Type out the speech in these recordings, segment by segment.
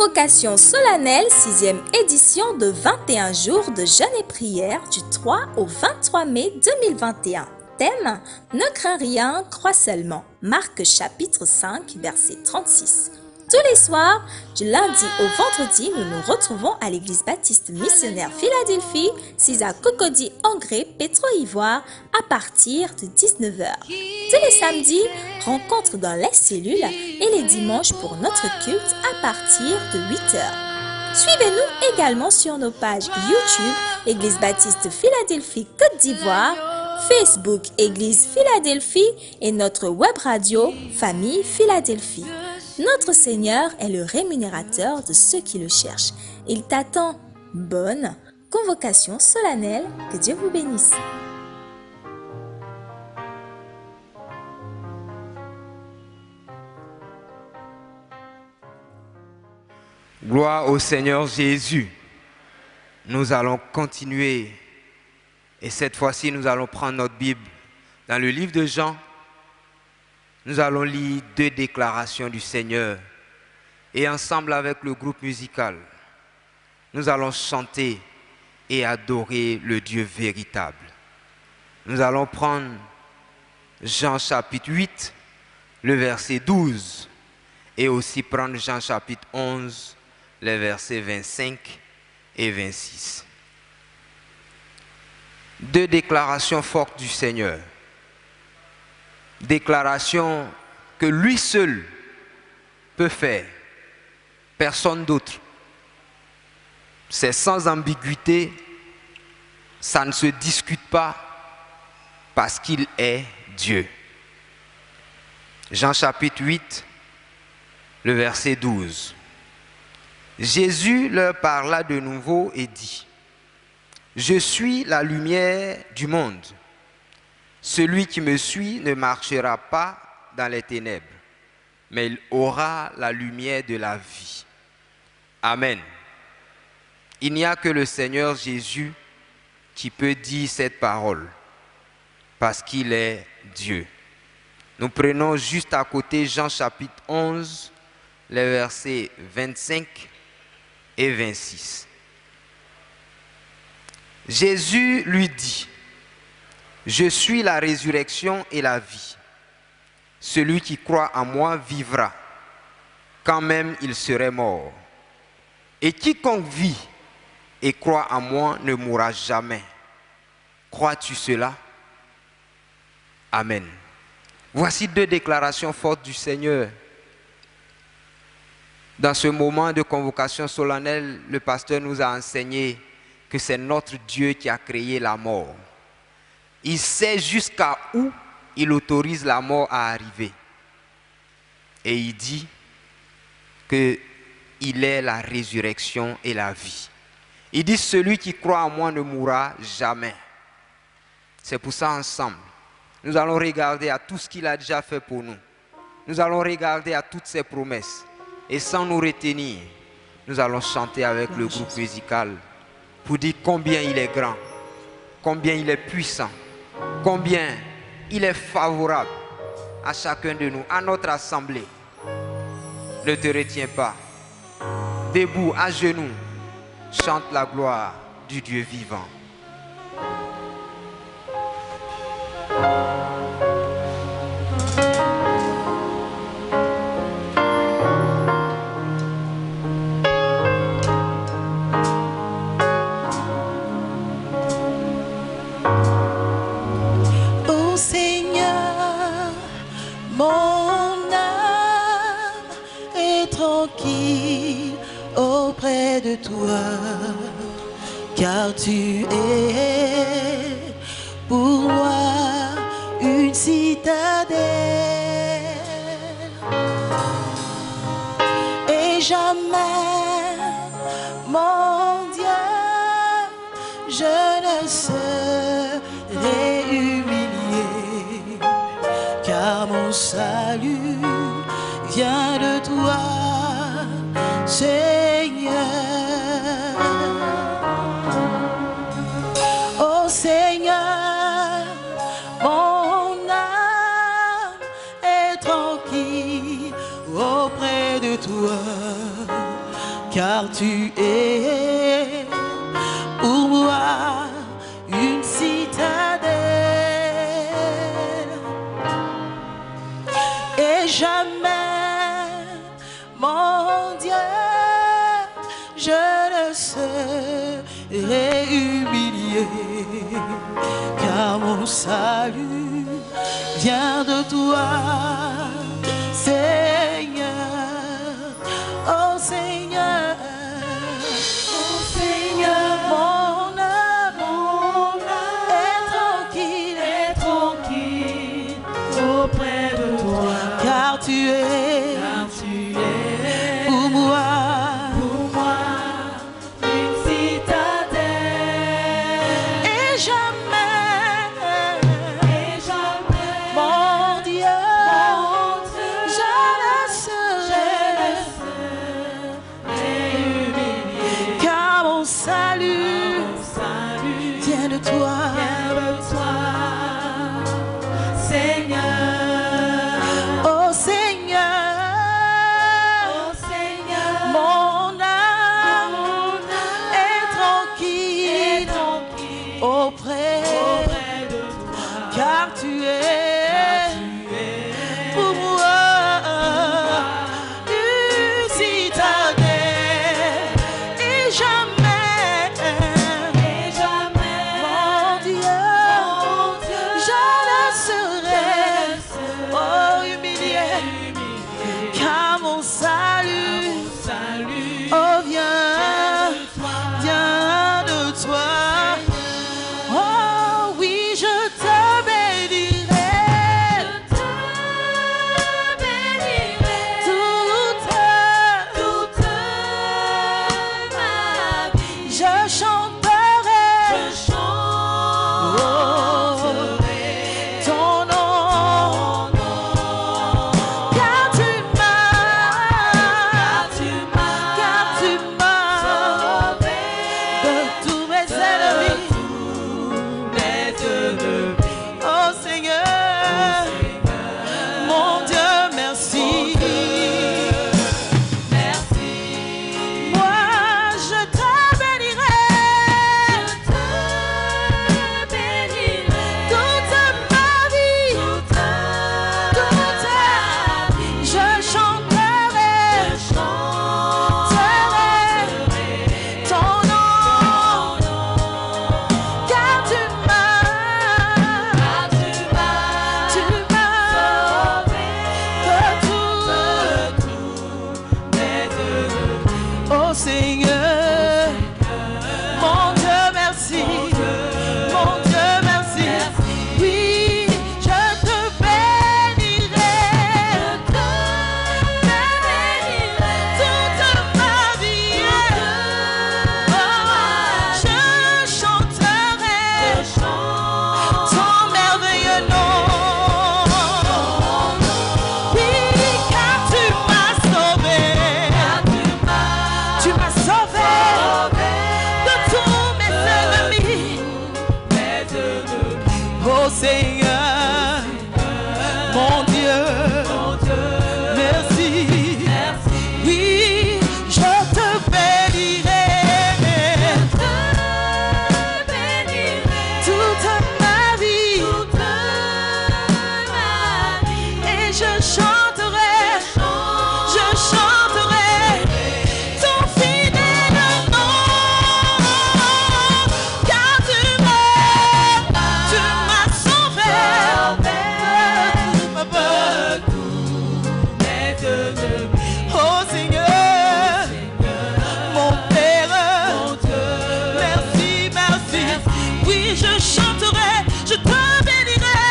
Convocation solennelle 6e édition de 21 jours de jeûne et prière du 3 au 23 mai 2021. Thème: Ne crains rien, crois seulement. Marc chapitre 5 verset 36. Tous les soirs, du lundi au vendredi, nous nous retrouvons à l'église baptiste missionnaire Philadelphie, 6 à Cocody, Angré, Pétro-Ivoire, à partir de 19h. Tous les samedis, rencontre dans les cellules et les dimanches pour notre culte à partir de 8h. Suivez-nous également sur nos pages YouTube, Église baptiste Philadelphie Côte d'Ivoire, Facebook Église Philadelphie et notre web radio Famille Philadelphie. Notre Seigneur est le rémunérateur de ceux qui le cherchent. Il t'attend. Bonne convocation solennelle. Que Dieu vous bénisse. Gloire au Seigneur Jésus. Nous allons continuer et cette fois-ci nous allons prendre notre Bible dans le livre de Jean. Nous allons lire 2 déclarations du Seigneur et ensemble avec le groupe musical, nous allons chanter et adorer le Dieu véritable. Nous allons prendre Jean chapitre 8, le verset 12 et aussi prendre Jean chapitre 11, les versets 25 et 26. 2 déclarations fortes du Seigneur. Déclaration que lui seul peut faire, personne d'autre. C'est sans ambiguïté, ça ne se discute pas parce qu'il est Dieu. Jean chapitre 8, le verset 12. Jésus leur parla de nouveau et dit: Je suis la lumière du monde. Celui qui me suit ne marchera pas dans les ténèbres, mais il aura la lumière de la vie. Amen. Il n'y a que le Seigneur Jésus qui peut dire cette parole, parce qu'il est Dieu. Nous prenons juste à côté Jean chapitre 11, les versets 25 et 26. Jésus lui dit: Je suis la résurrection et la vie. Celui qui croit en moi vivra, quand même il serait mort. Et quiconque vit et croit en moi ne mourra jamais. Crois-tu cela? Amen. Voici 2 déclarations fortes du Seigneur. Dans ce moment de convocation solennelle, le pasteur nous a enseigné que c'est notre Dieu qui a créé la mort. Il sait jusqu'à où il autorise la mort à arriver. Et il dit qu'il est la résurrection et la vie. Il dit: celui qui croit en moi ne mourra jamais. C'est pour ça ensemble, nous allons regarder à tout ce qu'il a déjà fait pour nous. Nous allons regarder à toutes ses promesses. Et sans nous retenir, nous allons chanter avec le groupe musical pour dire combien il est grand, combien il est puissant, combien il est favorable à chacun de nous, à notre assemblée. Ne te retiens pas. Debout, à genoux, chante la gloire du Dieu vivant. Auprès de toi, car tu es pour moi une citadelle, et jamais, mon Dieu, je ne serai humilié, car mon salut vient de toi, Seigneur. Oh Seigneur, mon âme est tranquille auprès de toi, car tu es pour moi une citadelle. Et jamais, mon Dieu, je ne serai humilié, car mon salut vient de toi, Seigneur. Oh Seigneur, mon âme est tranquille auprès de toi, car tu es pour moi une citadelle. et jamais, mon Dieu, je ne serai, car mon salut vient de toi, Seigneur. oh Seigneur, mon âme est tranquille auprès de toi, car tu es pour moi une citadelle et jamais, mon Dieu, je ne serai oh humilié, car mon salut oh vient de toi. Oh oui, je te bénirai toute ma vie. Je chanterai ton nom, car tu m'as sauvé de tous mes ennemis. Oh Seigneur, mon Dieu, merci. Moi, je te bénirai toute ma vie. Je chanterai ton nom, car tu m'as oh Seigneur, mon Dieu, merci. Mon Dieu, merci. Oui, je te bénirai toute ma vie. Oh, je chanterai ton merveilleux nom. Oui, car tu m'as sauvé. Tu m'as sauvé de tous mes ennemis. Oh Seigneur, mon Dieu, merci. Oui, je te bénirai toute ma vie. Et je chanterai ton fidèle nom, car tu m'as sauvé de tous mes ennemis. Oh Seigneur, mon Père, merci, merci. Oui, je chanterai, je te bénirai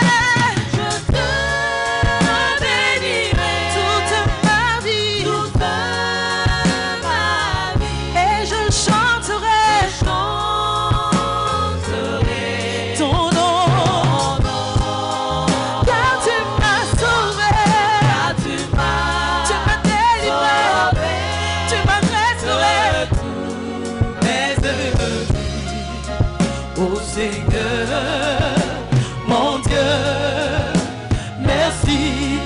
toute ma vie. Et je chanterai ton nom, car tu m'as sauvé, tu m'as délivré, tu m'as restauré. Oh Seigneur, mon Dieu, merci.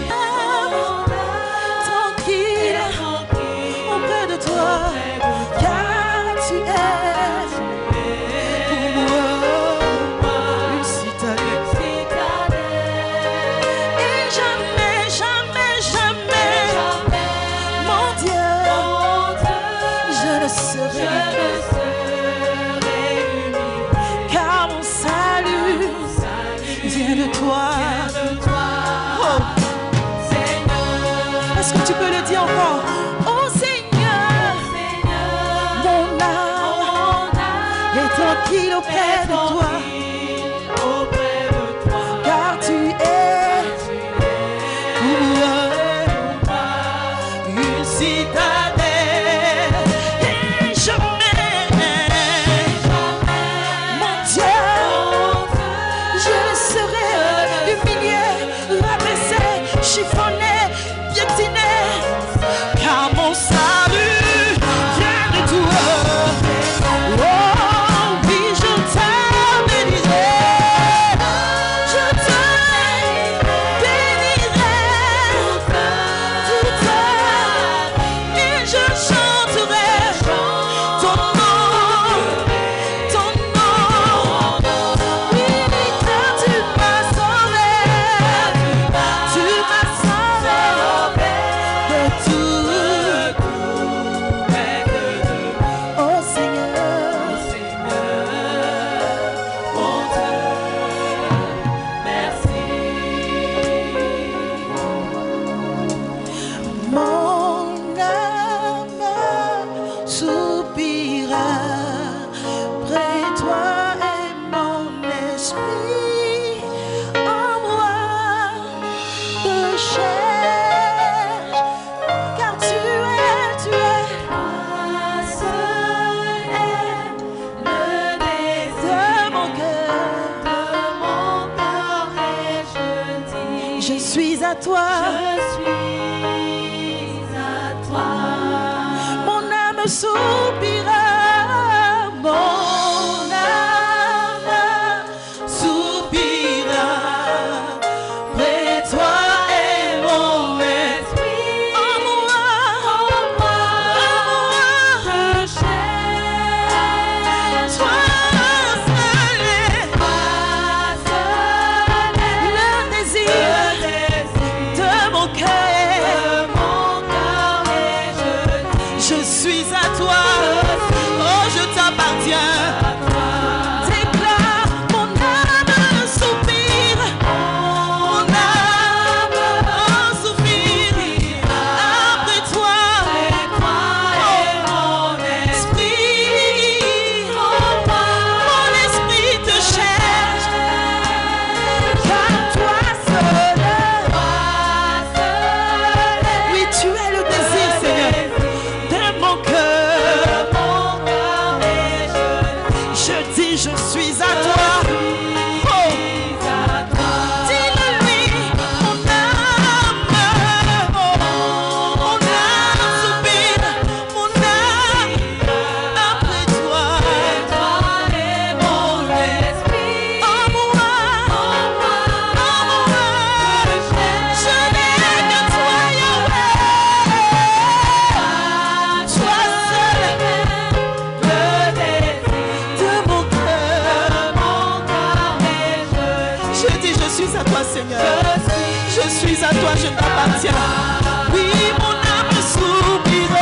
Tranquille auprès de toi. peux le dire encore. Oh Seigneur, mon âme est tranquille auprès de toi. Car tu es pour moi une citadelle. Et jamais, mon Dieu, je ne serai humilié, rabaissé, chiffonné, piétiné, car mon salut vient de toi. Oh oui, je te bénirai, je te bénirai toute et je chanterai ton nom, ton nom. Oui, car tu m'as sauvé, tu m'as sauvé de tout. Oh Seigneur, mon Dieu, merci. Mon âme soupira près de toi et mon esprit en moi te cherche, car tu es Toi seul est le désir de mon cœur. de mon cœur et je dis, Je suis à toi, je suis à toi. mon âme soupira, mon âme soupira près de toi et mon esprit en moi, Je cherche toi seul est toi seul le désir de mon cœur. Je suis à toi, oh je t'appartiens. Déclare, mon âme soupire, mon âme soupire après toi. Mon esprit te cherche, car toi seul, oui tu es le désir Seigneur de mon cœur. Je dis je suis à toi. Oh, dis-le-lui, mon âme, oh, mon âme soupire, mon âme après toi. En moi, je n'ai que toi Yahweh. Toi seul de mon cœur. Je dis je suis à toi Seigneur. Je suis à toi, je t'appartiens. Oui, mon âme soupire.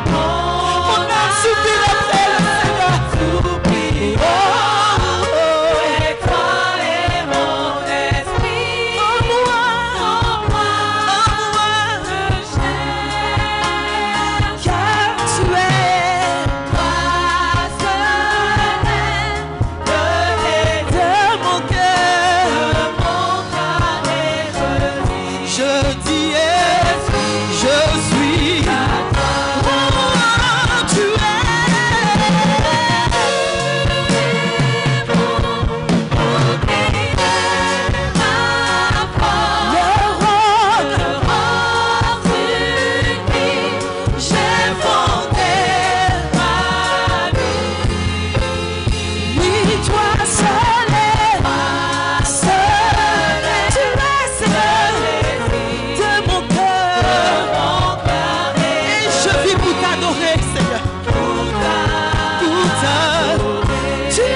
Mon âme soupire après le Seigneur. Oh, en moi, car tu es de mon cœur. Je dis je suis. Oh, tu le roc j'ai fondé. Oui, toi seul est, tu es Seigneur de mon cœur. Et je vis pour t'adorer Seigneur. Pour t'adorer. Tu es.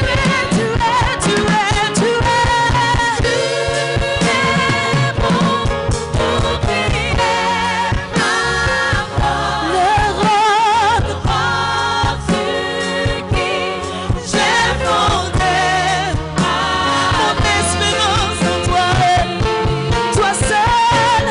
Le roc j'ai fondé mon espérance en toi. Toi seul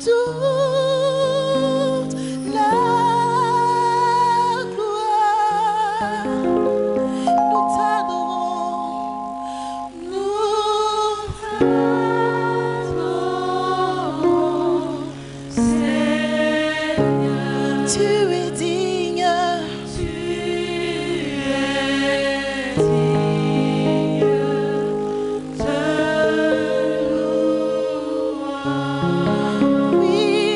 toute la gloire. Nous t'adorons, Seigneur. Tu es digne, oui,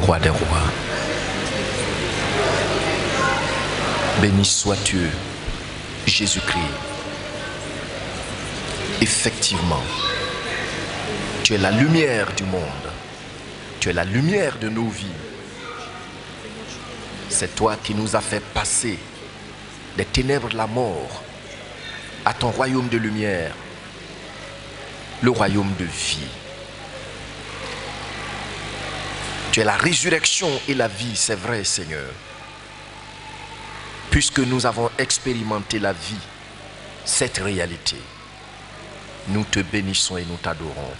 Roi des rois. Béni sois-tu, Jésus-Christ. Effectivement, tu es la lumière du monde. Tu es la lumière de nos vies. C'est toi qui nous as fait passer des ténèbres de la mort à ton royaume de lumière, le royaume de vie. Tu es la résurrection et la vie, c'est vrai, Seigneur. Puisque nous avons expérimenté la vie, cette réalité, nous te bénissons et nous t'adorons.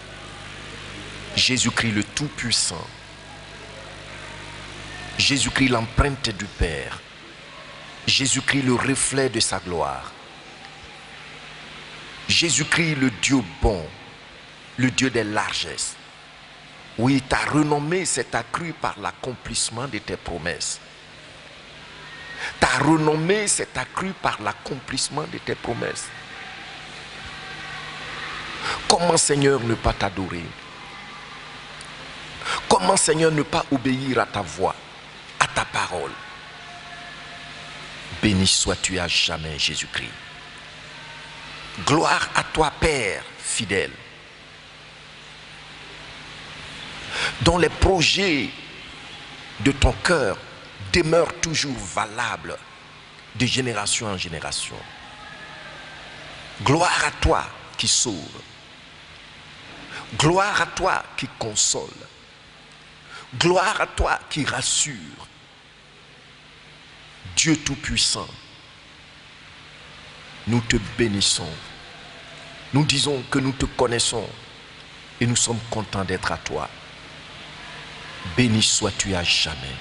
Jésus-Christ le Tout-Puissant, Jésus-Christ l'empreinte du Père, Jésus-Christ le reflet de sa gloire, Jésus-Christ le Dieu bon, le Dieu des largesses. Oui, ta renommée s'est accrue par l'accomplissement de tes promesses. Ta renommée s'est accrue par l'accomplissement de tes promesses. Comment, Seigneur, ne pas t'adorer? Comment, Seigneur, ne pas obéir à ta voix, à ta parole? Béni sois-tu à jamais, Jésus-Christ. Gloire à toi, Père fidèle, dont les projets de ton cœur demeurent toujours valables de génération en génération. Gloire à toi qui sauve. Gloire à toi qui console. Gloire à toi qui rassure. Dieu Tout-Puissant, nous te bénissons. Nous disons que nous te connaissons et nous sommes contents d'être à toi. Béni sois-tu à jamais.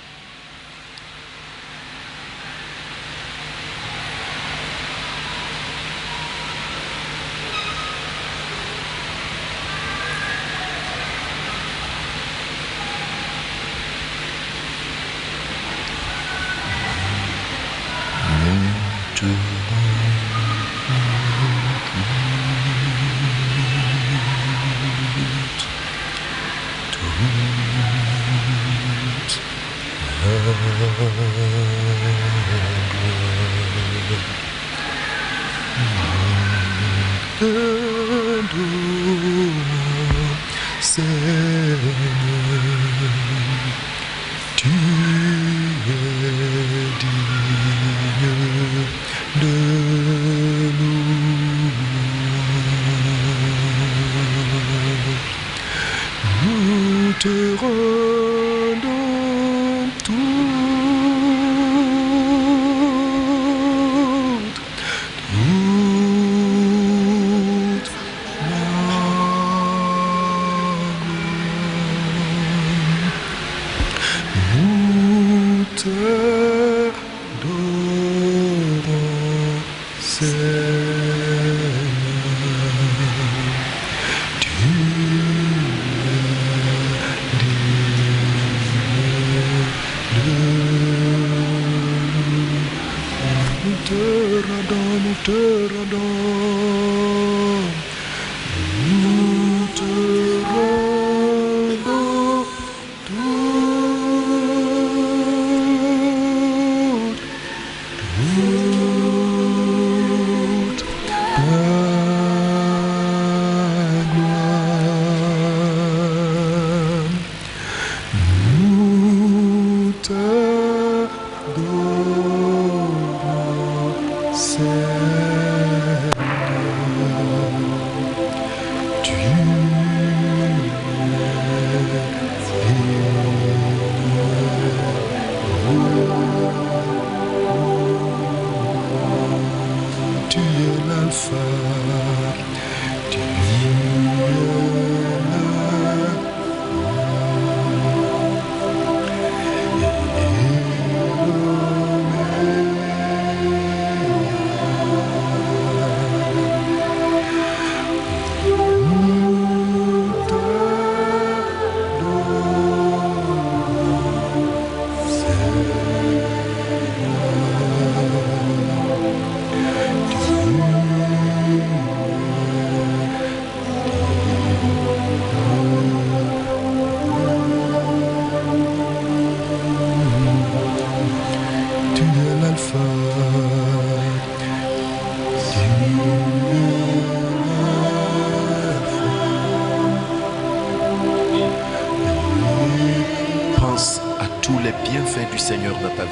tous les bienfaits du Seigneur dans ta vie.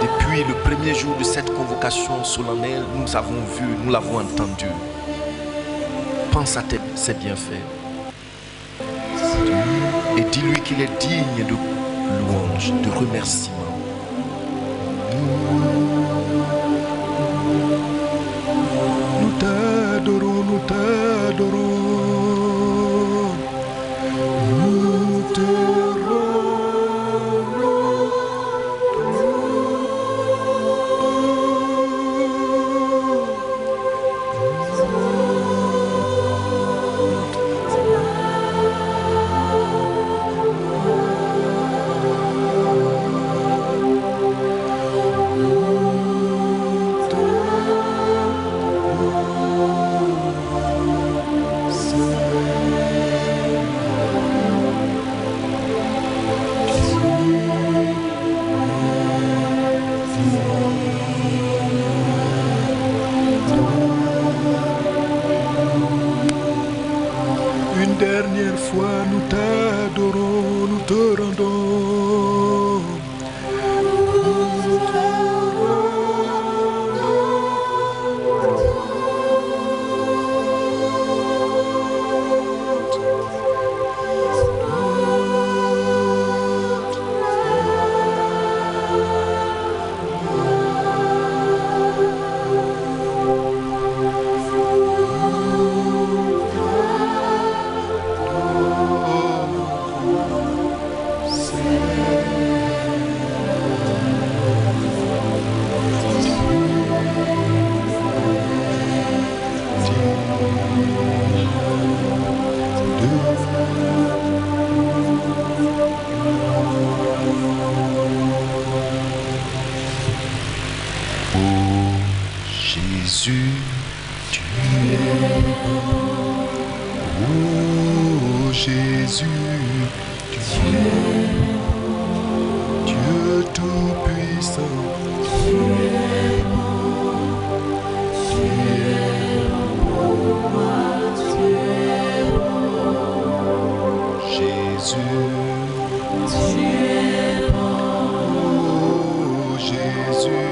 Depuis le premier jour de cette convocation solennelle, nous avons vu, nous l'avons entendu. Pense à ses bienfaits. Et dis-lui qu'il est digne de louange, de remerciement. Nous t'adorons, nous t'adorons. Nous te une dernière fois, nous t'adorons, nous te rendons. Jésus, tu es bon. Oh Jésus, tu es bon. Dieu Tout-Puissant, tu es bon. Tu es bon. Tu es bon. Jésus, tu es bon. Oh Jésus,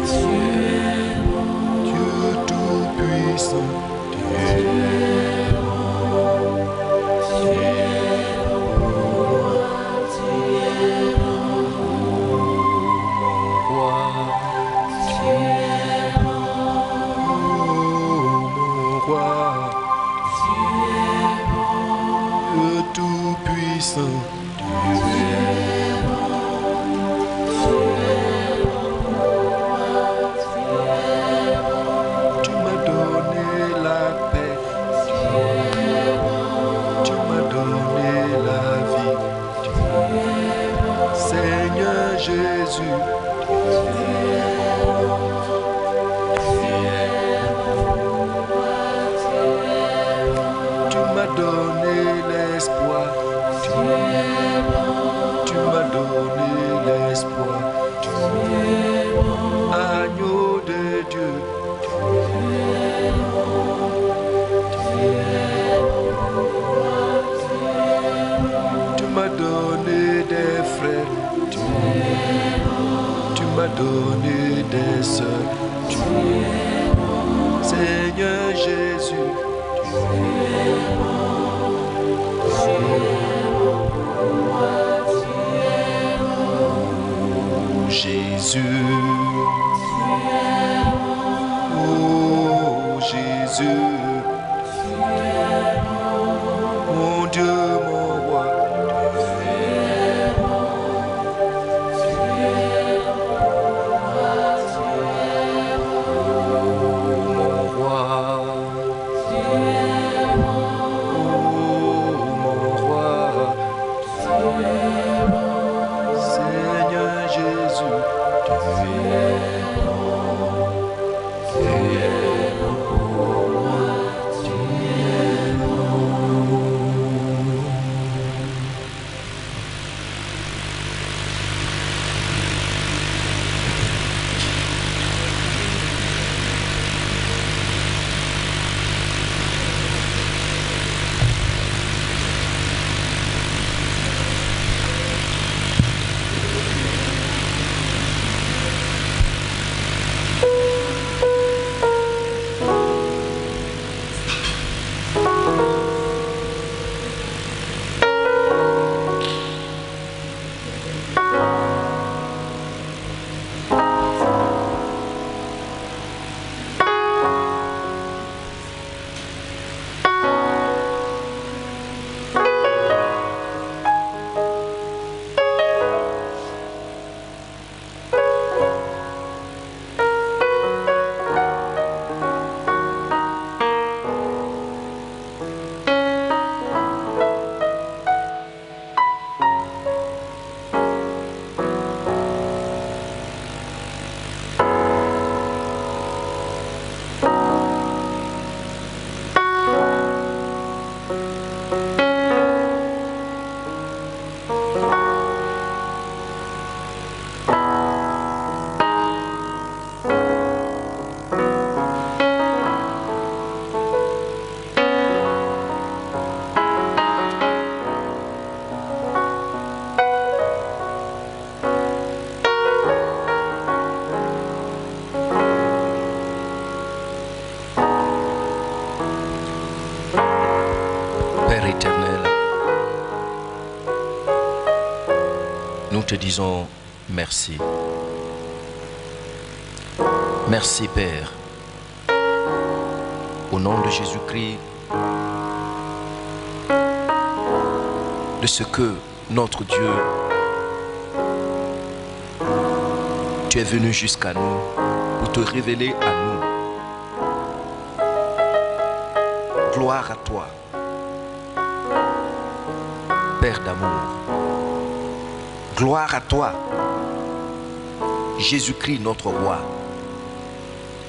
tu es bon. Dieu Tout-Puissant, tu es bon. Tu es bon. Tu es bon. Oh, mon roi, tu es bon. Oh, mon roi, tu es bon. Dieu Tout-Puissant, tu es bon. Tu m'as donné la paix, tu m'as donné la vie, Seigneur Jésus, tu m'as donné l'espoir, tu m'as donné l'espoir, agneau de Dieu. Tu m'as donné des frères, tu m'as donné des sœurs, Seigneur Jésus, oh Jésus, oh Jésus, mon Dieu, mon roi, mon roi, oh mon roi, Seigneur Jésus, tu es bon, tu es bon, tu es bon. te disons merci. Merci Père. Au nom de Jésus-Christ, de ce que notre Dieu, tu es venu jusqu'à nous pour te révéler à nous. Gloire à toi, Père d'amour. Gloire à toi, Jésus-Christ notre roi.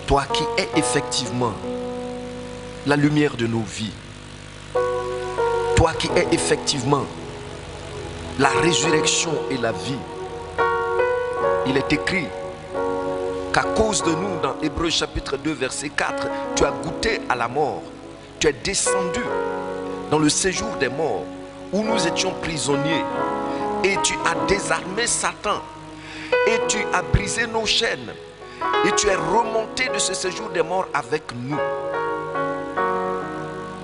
Toi qui es effectivement la lumière de nos vies. Toi qui es effectivement la résurrection et la vie. Il est écrit qu'à cause de nous, dans Hébreux chapitre 2, verset 4, tu as goûté à la mort. Tu es descendu dans le séjour des morts où nous étions prisonniers. Et tu as désarmé Satan. Et tu as brisé nos chaînes. Et tu es remonté de ce séjour des morts avec nous.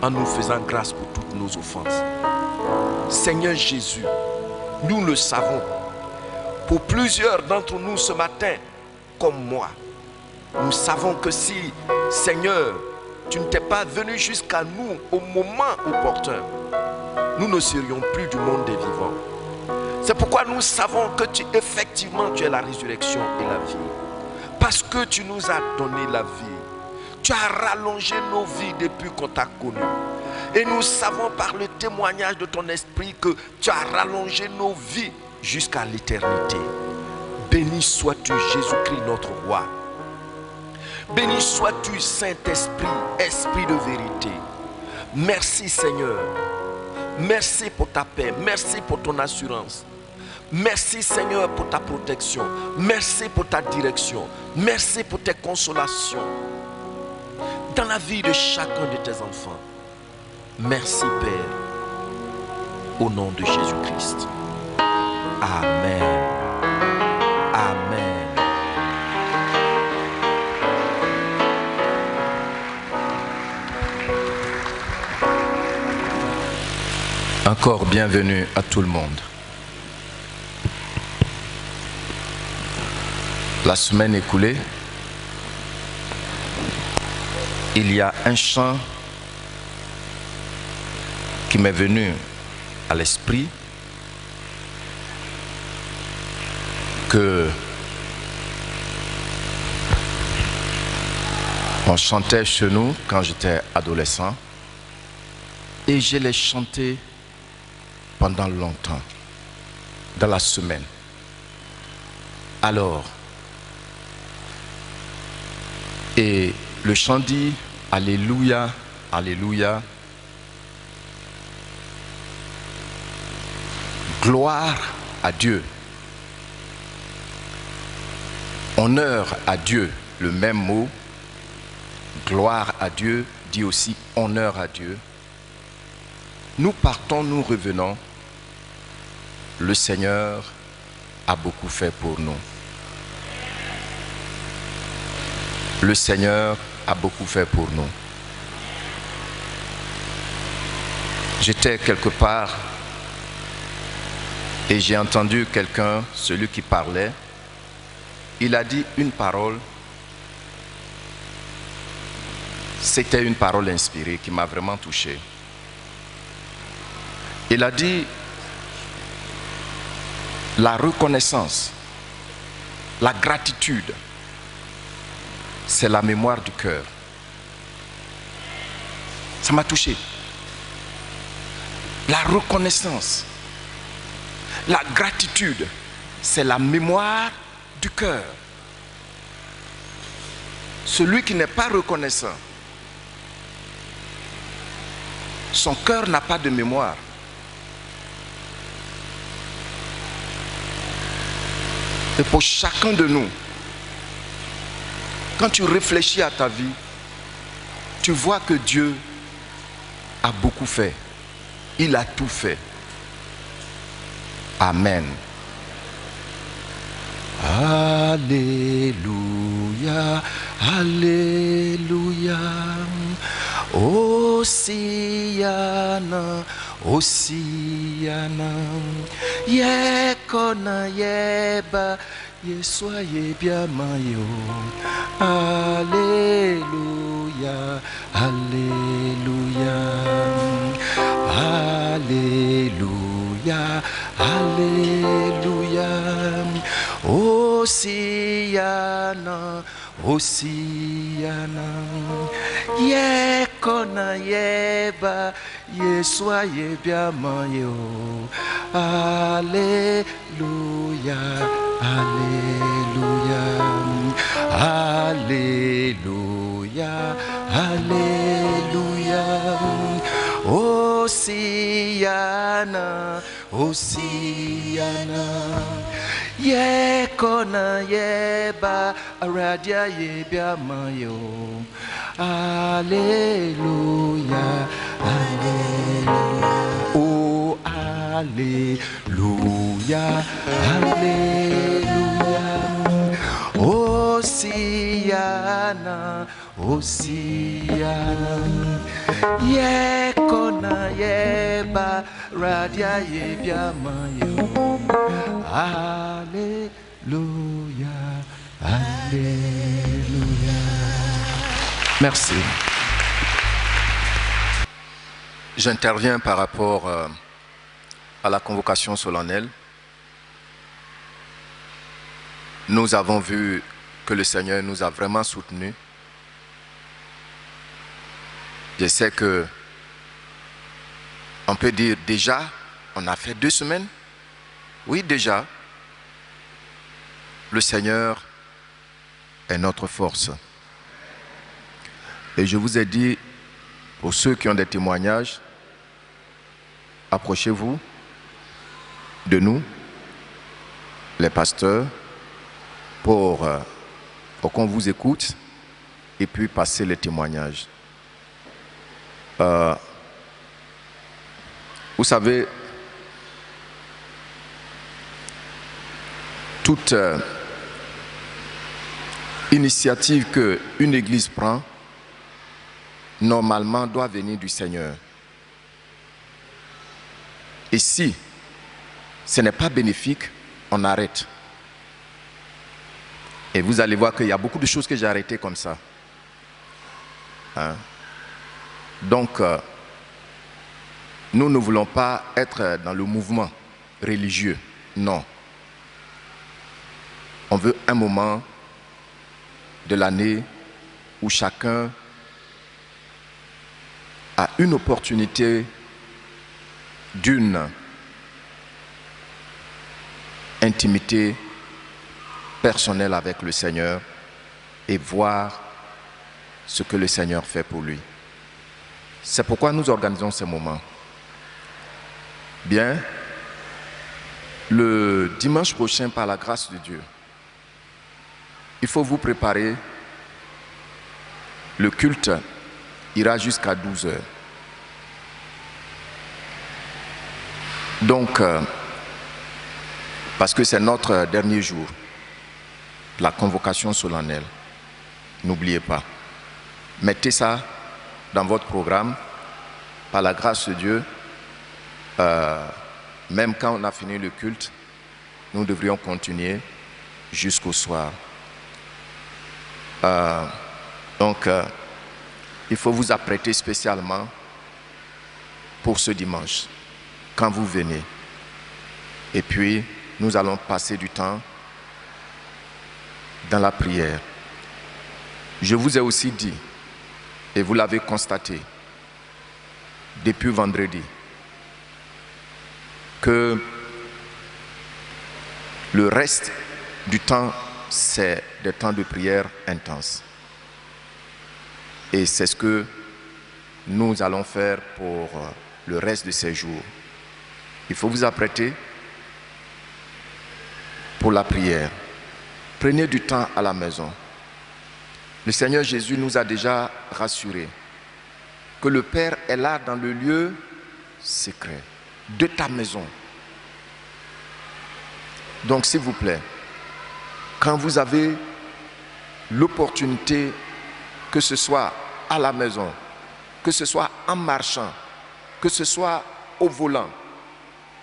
En nous faisant grâce pour toutes nos offenses. Seigneur Jésus, nous le savons. Pour plusieurs d'entre nous ce matin, comme moi, nous savons que si, Seigneur, tu ne t'es pas venu jusqu'à nous au moment opportun, nous ne serions plus du monde des vivants. C'est pourquoi nous savons que effectivement tu es la résurrection et la vie. Parce que tu nous as donné la vie. Tu as rallongé nos vies depuis qu'on t'a connu. Et nous savons par le témoignage de ton esprit que tu as rallongé nos vies jusqu'à l'éternité. Béni sois-tu Jésus-Christ notre roi. Béni sois-tu Saint-Esprit, Esprit de vérité. Merci Seigneur. Merci pour ta paix. Merci pour ton assurance. Merci Seigneur pour ta protection. Merci pour ta direction. Merci pour tes consolations dans la vie de chacun de tes enfants. Merci Père. Au nom de Jésus-Christ. Amen. Amen. Encore bienvenue à tout le monde. La semaine écoulée, il y a un chant qui m'est venu à l'esprit que on chantait chez nous quand j'étais adolescent et je l'ai chanté pendant longtemps dans la semaine. Alors, et le chant dit Alléluia, Alléluia. Gloire à Dieu. Honneur à Dieu, le même mot. Gloire à Dieu dit aussi honneur à Dieu. Nous partons, nous revenons. Le Seigneur a beaucoup fait pour nous. Le Seigneur a beaucoup fait pour nous. J'étais quelque part et j'ai entendu quelqu'un, celui qui parlait, il a dit une parole. C'était une parole inspirée qui m'a vraiment touché. Il a dit la reconnaissance, la gratitude, c'est la mémoire du cœur. Ça m'a touché. La reconnaissance, la gratitude, c'est la mémoire du cœur. Celui qui n'est pas reconnaissant, son cœur n'a pas de mémoire. Et pour chacun de nous, quand tu réfléchis à ta vie, tu vois que Dieu a beaucoup fait. Il a tout fait. Amen. Alléluia, Alléluia. Hosiana, Hosiana, Yekona Yeba, Yesoye Biamayo. Alléluia, Alléluia, Alléluia, Alléluia. Hosiana, Hosiana, Yekona Yeba, Yesoye Biamayo. Alléluia, Alléluia, Alléluia, Alléluia. Hosiana, Hosiana, Yekona Yeba, Aradia Yebiamayo. Alléluia, Alléluia. Oh, Alléluia, Alléluia. Hosiana, Hosiana, Yekona Yeba, Radia Yebiamayo. Alléluia, Alléluia. Merci. J'interviens par rapport à la convocation solennelle. Nous avons vu que le Seigneur nous a vraiment soutenus. Je sais que on peut dire déjà, on a fait 2 semaines. Oui, déjà. Le Seigneur est notre force. Et je vous ai dit, pour ceux qui ont des témoignages, approchez-vous de nous, les pasteurs, pour qu'on vous écoute et puis passer les témoignages. Vous savez, toute initiative qu'une église prend, normalement doit venir du Seigneur. Et si ce n'est pas bénéfique, on arrête. Et vous allez voir qu'il y a beaucoup de choses que j'ai arrêtées comme ça. Hein? Donc, nous ne voulons pas être dans le mouvement religieux. Non. On veut un moment de l'année où chacun a une opportunité d'une intimité personnelle avec le Seigneur et voir ce que le Seigneur fait pour lui. C'est pourquoi nous organisons ces moments. Bien, le dimanche prochain, par la grâce de Dieu, il faut vous préparer. Le culte ira jusqu'à 12 heures. Donc, parce que c'est notre dernier jour, la convocation solennelle. N'oubliez pas. Mettez ça dans votre programme. Par la grâce de Dieu, même quand on a fini le culte, nous devrions continuer jusqu'au soir. Donc, il faut vous apprêter spécialement pour ce dimanche, quand vous venez. Et puis, nous allons passer du temps dans la prière. Je vous ai aussi dit, et vous l'avez constaté, depuis vendredi, que le reste du temps, c'est des temps de prière intenses. Et c'est ce que nous allons faire pour le reste de ces jours. Il faut vous apprêter pour la prière. Prenez du temps à la maison. Le Seigneur Jésus nous a déjà rassurés que le Père est là dans le lieu secret de ta maison. Donc, s'il vous plaît, quand vous avez l'opportunité, que ce soit à la maison que ce soit en marchant, que ce soit au volant.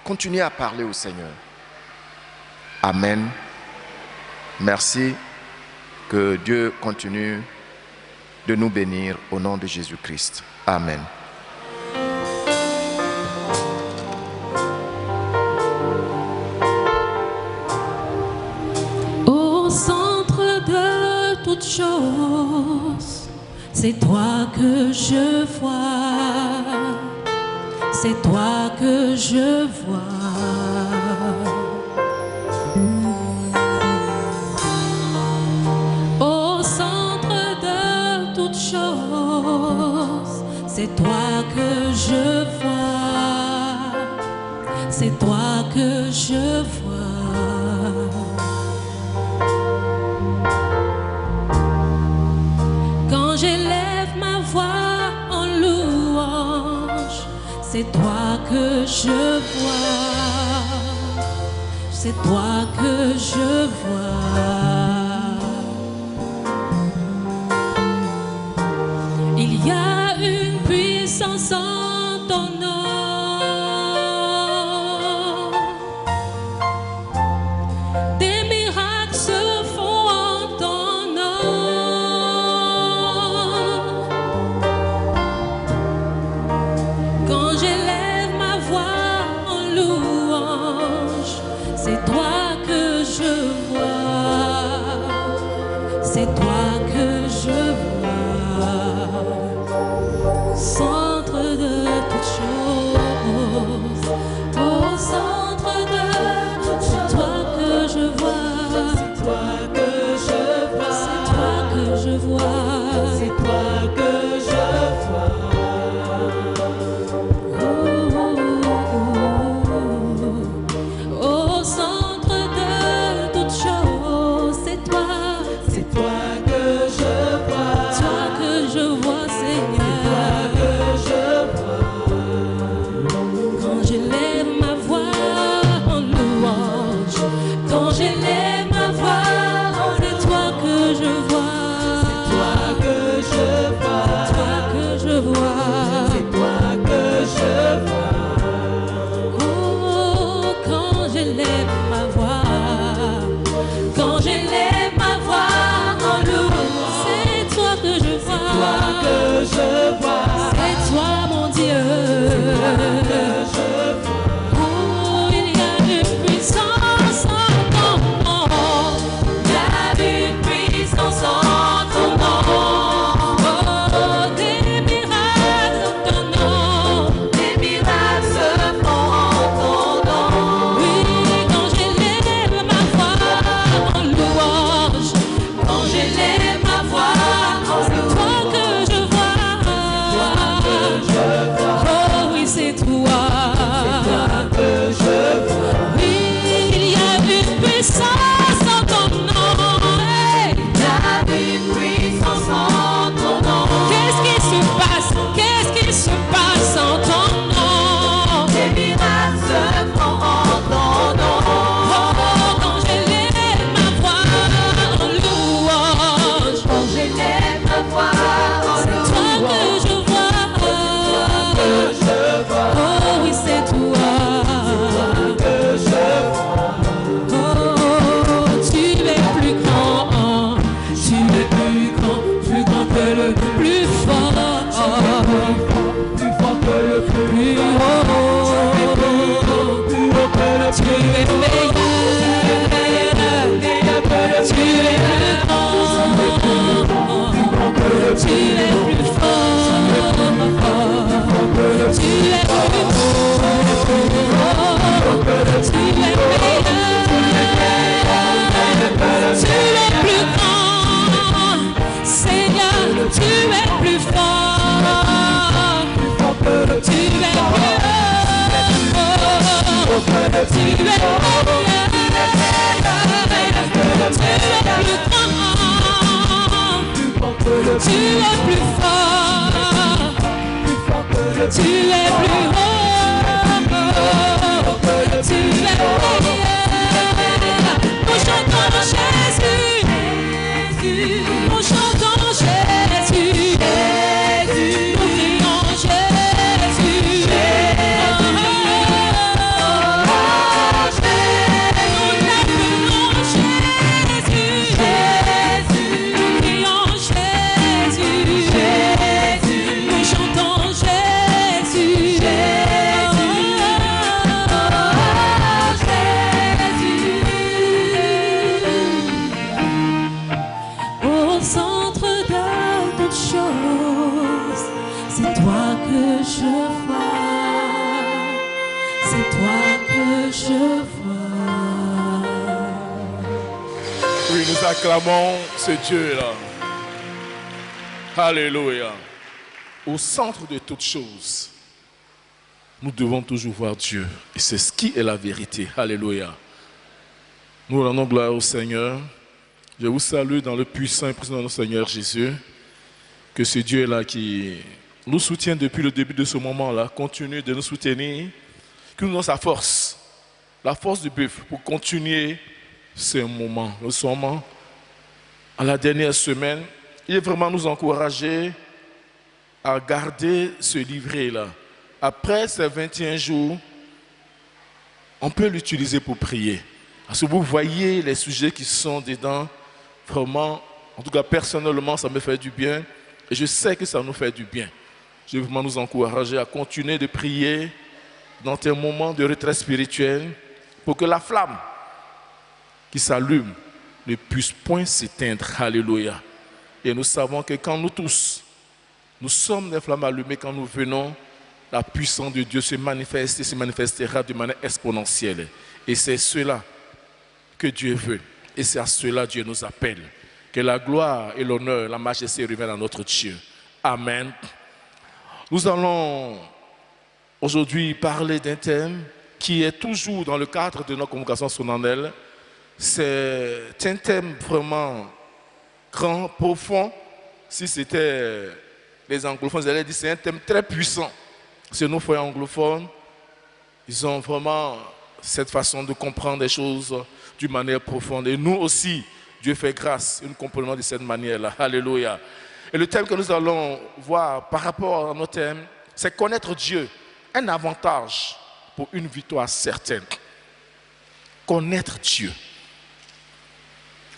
Continuez à parler au Seigneur. Amen. Merci. Que Dieu continue de nous bénir au nom de Jésus-Christ. Amen. Au centre de toutes choses, c'est toi que je vois. C'est toi que je vois. Au centre de toutes choses, c'est toi que je vois. C'est toi que je vois. Quand j'élève ma voix en louange, c'est toi que je vois. C'est toi que je vois. Il y a une puissance en ton nom. Des miracles se font en ton nom. Quand j'élève ma voix en louange, c'est toi que je vois. C'est toi que je vois. Centre de toutes choses, au centre de toutes choses, c'est toi que je vois. C'est toi que je vois. C'est toi que je vois. C'est toi que je vois. Au centre de toutes choses, c'est toi que je vois. Toi que je vois, Seigneur. Quand j'élève ma voix en louange, quand j'élève ma voix, c'est toi que je vois. C'est toi que je vois. Toi que je vois. C'est toi que je vois. Oh, quand j'élève ma voix, quand j'élève ma voix en louange, c'est toi que je vois. C'est toi que je vois. C'est toi mon Dieu. Oh, il y a une puissance en ton nom. Il y a une puissance en ton nom. Oh, des miracles en ton nom. Des miracles se font en ton nom. Oui, quand j'élève ma voix en louange, quand j'élève ma voix en louange, c'est toi que je vois. Oh oui, c'est toi. Oui, il y a une puissance en ton nom. Hey. Il y a une puissance en ton nom. Qu'est-ce qui se passe? Qu'est-ce qui se passe en ton nom? Des miracles se font en ton nom. Oh, quand j'élève ma voix en louange, quand j'élève ma voix en louange, c'est toi que je vois. Oh oui, c'est toi. Oh, tu es plus grand. Tu es plus grand que le plus fort. Plus fort que le plus haut. Tu es meilleur. Tu es plus grand. Tu es plus fort. Tu es plus haut. Tu es meilleur. Tu es plus grand. Seigneur, tu es plus fort. Tu es plus haut. Tu es meilleur. Tu es plus grand. Tu es plus fort. Tu es plus haut. Tu es meilleur. Nous chantons Jésus. Nous chantons Jésus. Nous crions vois, c'est toi que je vois. Oui, nous acclamons ce Dieu-là. Alléluia. Au centre de toutes choses, nous devons toujours voir Dieu. Et c'est ce qui est la vérité. Alléluia. Nous rendons gloire au Seigneur. Je vous salue dans le puissant et précieux nom de notre Seigneur Jésus. Que ce Dieu-là qui nous soutient depuis le début de ce moment-là, continue de nous soutenir, qu'il nous donne sa force, la force du bœuf pour continuer ce moment. Nous sommes à la dernière semaine. Il est vraiment nous encourager à garder ce livret-là. Après ces 21 jours, on peut l'utiliser pour prier. Parce que vous voyez les sujets qui sont dedans, vraiment, en tout cas personnellement, ça me fait du bien. Et je sais que ça nous fait du bien. Je veux vraiment nous encourager à continuer de prier dans tes moments de retrait spirituel pour que la flamme qui s'allume ne puisse point s'éteindre. Alléluia. Et nous savons que quand nous tous, nous sommes des flammes allumées, quand nous venons, la puissance de Dieu se manifeste et se manifestera de manière exponentielle. Et c'est cela que Dieu veut. Et c'est à cela que Dieu nous appelle. Que la gloire et l'honneur, la majesté reviennent à notre Dieu. Amen. Nous allons aujourd'hui parler d'un thème qui est toujours dans le cadre de notre convocation solennelle. C'est un thème vraiment grand, profond. Si c'était les anglophones, ils allaient dire que c'est un thème très puissant. C'est nos frères anglophones, ils ont vraiment cette façon de comprendre les choses d'une manière profonde. Et nous aussi, Dieu fait grâce, nous comprenons de cette manière-là. Alléluia. Et le thème que nous allons voir par rapport à nos thèmes, c'est connaître Dieu, un avantage pour une victoire certaine. Connaître Dieu.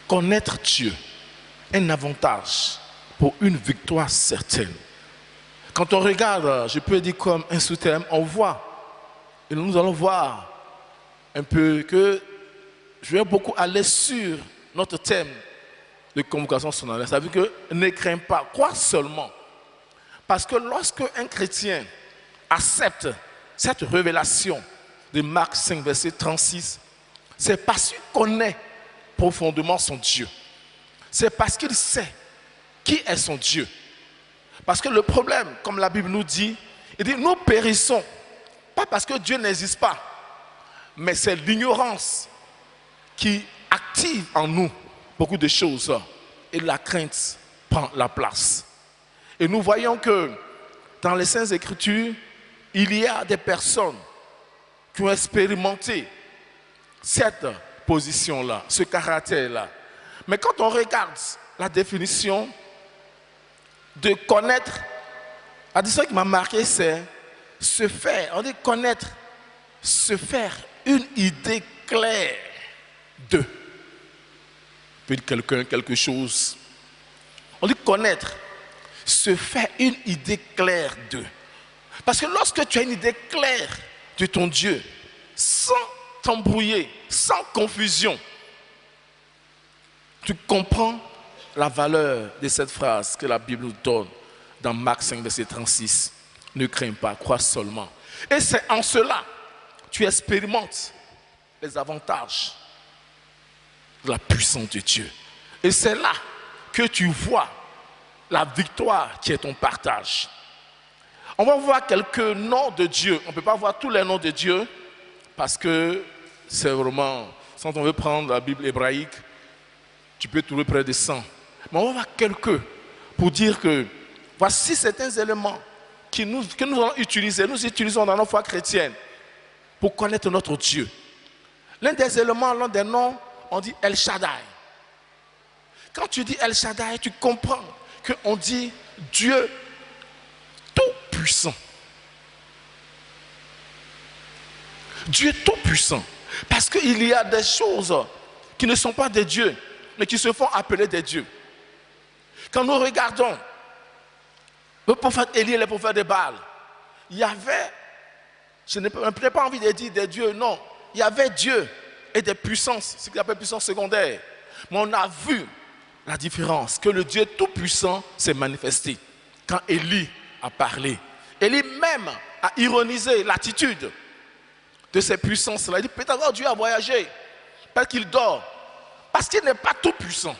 Connaître Dieu, un avantage pour une victoire certaine. Quand on regarde, je peux dire comme un sous-thème, on voit, et nous allons voir un peu que je vais beaucoup aller sur notre thème de convocation solennelle. Ça veut dire que ne crains pas, crois seulement. Parce que lorsque un chrétien accepte cette révélation de Marc 5, verset 36, c'est parce qu'il connaît profondément son Dieu. C'est parce qu'il sait qui est son Dieu. Parce que le problème, comme la Bible nous dit, il dit nous périssons, pas parce que Dieu n'existe pas, mais c'est l'ignorance qui active en nous beaucoup de choses et la crainte prend la place. Et nous voyons que dans les Saintes Écritures, il y a des personnes qui ont expérimenté cette position-là, ce caractère-là. Mais quand on regarde la définition de connaître, la définition qui m'a marqué, c'est se faire, on dit connaître, se faire une idée claire de. Peut quelqu'un quelque chose. On dit connaître, se faire une idée claire de. Parce que lorsque tu as une idée claire de ton Dieu, sans t'embrouiller, sans confusion, tu comprends la valeur de cette phrase que la Bible nous donne dans Marc 5, verset 36. Ne crains pas, crois seulement. Et c'est en cela que tu expérimentes les avantages de la puissance de Dieu. Et c'est là que tu vois la victoire qui est ton partage. On va voir quelques noms de Dieu. On ne peut pas voir tous les noms de Dieu parce que c'est vraiment, si on veut prendre la Bible hébraïque, tu peux trouver près de 100. Mais on va voir quelques pour dire que voici certains éléments que nous allons utiliser, nous utilisons dans notre foi chrétienne pour connaître notre Dieu. L'un des éléments, l'un des noms, on dit El Shaddai. Quand tu dis El Shaddai, tu comprends qu'on dit Dieu tout-puissant. Dieu tout-puissant. Parce qu'il y a des choses qui ne sont pas des dieux, mais qui se font appeler des dieux. Quand nous regardons le prophète Élie et les prophètes de Baal, il y avait, je n'ai pas envie de dire des dieux, non, il y avait Dieu et des puissances, ce qu'on appelle puissance secondaire. Mais on a vu la différence, que le Dieu tout-puissant s'est manifesté quand Élie a parlé. Élie même à ironiser l'attitude de ces puissances-là. Il dit peut-être Dieu a voyagé, parce qu'il dort, parce qu'il n'est pas tout puissant.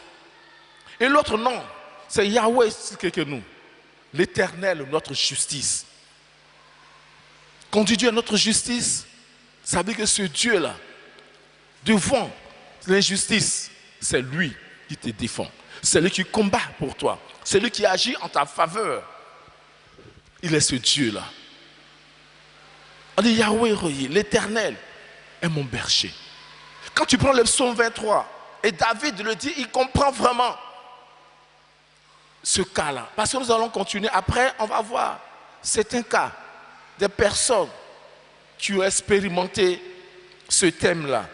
Et l'autre non, c'est Yahweh que nous, l'Éternel, notre justice. Quand on dit Dieu est notre justice, ça veut dire que ce Dieu-là, devant l'injustice, c'est lui qui te défend. C'est lui qui combat pour toi. C'est lui qui agit en ta faveur. Il est ce Dieu-là. On dit Yahweh, l'Éternel est mon berger. Quand tu prends le psaume 23, et David le dit, il comprend vraiment ce cas-là. Parce que nous allons continuer. Après, on va voir. C'est un cas des personnes qui ont expérimenté ce thème-là,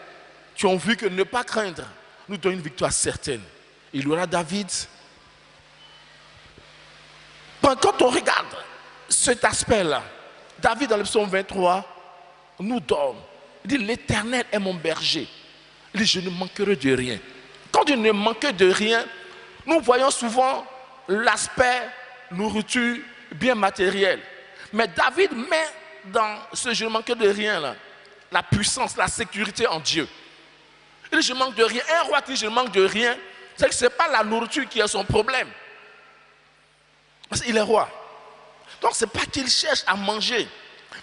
qui ont vu que ne pas craindre nous donne une victoire certaine. Il y aura David. Quand on regarde cet aspect-là, David dans le psaume 23 nous donne, il dit l'Éternel est mon berger. Il dit je ne manquerai de rien. Quand il ne manque de rien, nous voyons souvent l'aspect nourriture bien matériel. Mais David met dans ce je ne manque de rien là, la puissance, la sécurité en Dieu. Il dit je ne manque de rien. Un roi qui dit je ne manque de rien, c'est que ce n'est pas la nourriture qui est son problème. Parce qu'il est roi. Donc ce n'est pas qu'il cherche à manger,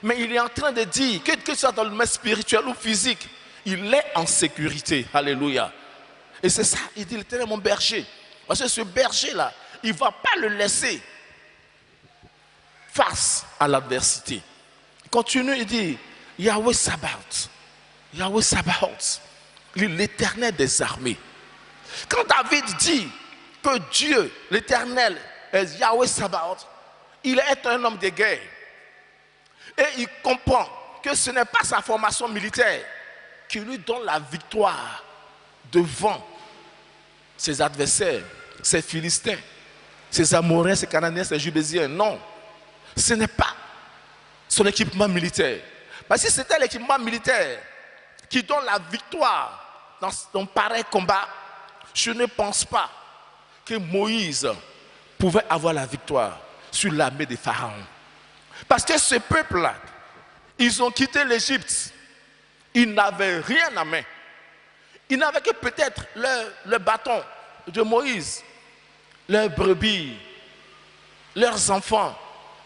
mais il est en train de dire que ce soit dans le domaine spirituel ou physique, il est en sécurité. Alléluia. Et c'est ça, il dit l'Éternel est mon berger. Parce que ce berger-là, il ne va pas le laisser face à l'adversité. Il continue, il dit Yahweh Sabaoth. Yahweh Sabaoth. L'Éternel des armées. Quand David dit que Dieu, l'Éternel, est Yahweh Sabaoth, il est un homme de guerre. Et il comprend que ce n'est pas sa formation militaire qui lui donne la victoire devant ses adversaires, ses Philistins, ses Amoréens, ses Cananéens, ses Jubésiens. Non, ce n'est pas son équipement militaire. Parce que si c'était l'équipement militaire qui donne la victoire dans pareil combat, je ne pense pas que Moïse pouvait avoir la victoire sur l'armée des pharaons. Parce que ce peuple-là, ils ont quitté l'Égypte. Ils n'avaient rien à main. Ils n'avaient que peut-être le bâton de Moïse, leurs brebis, leurs enfants,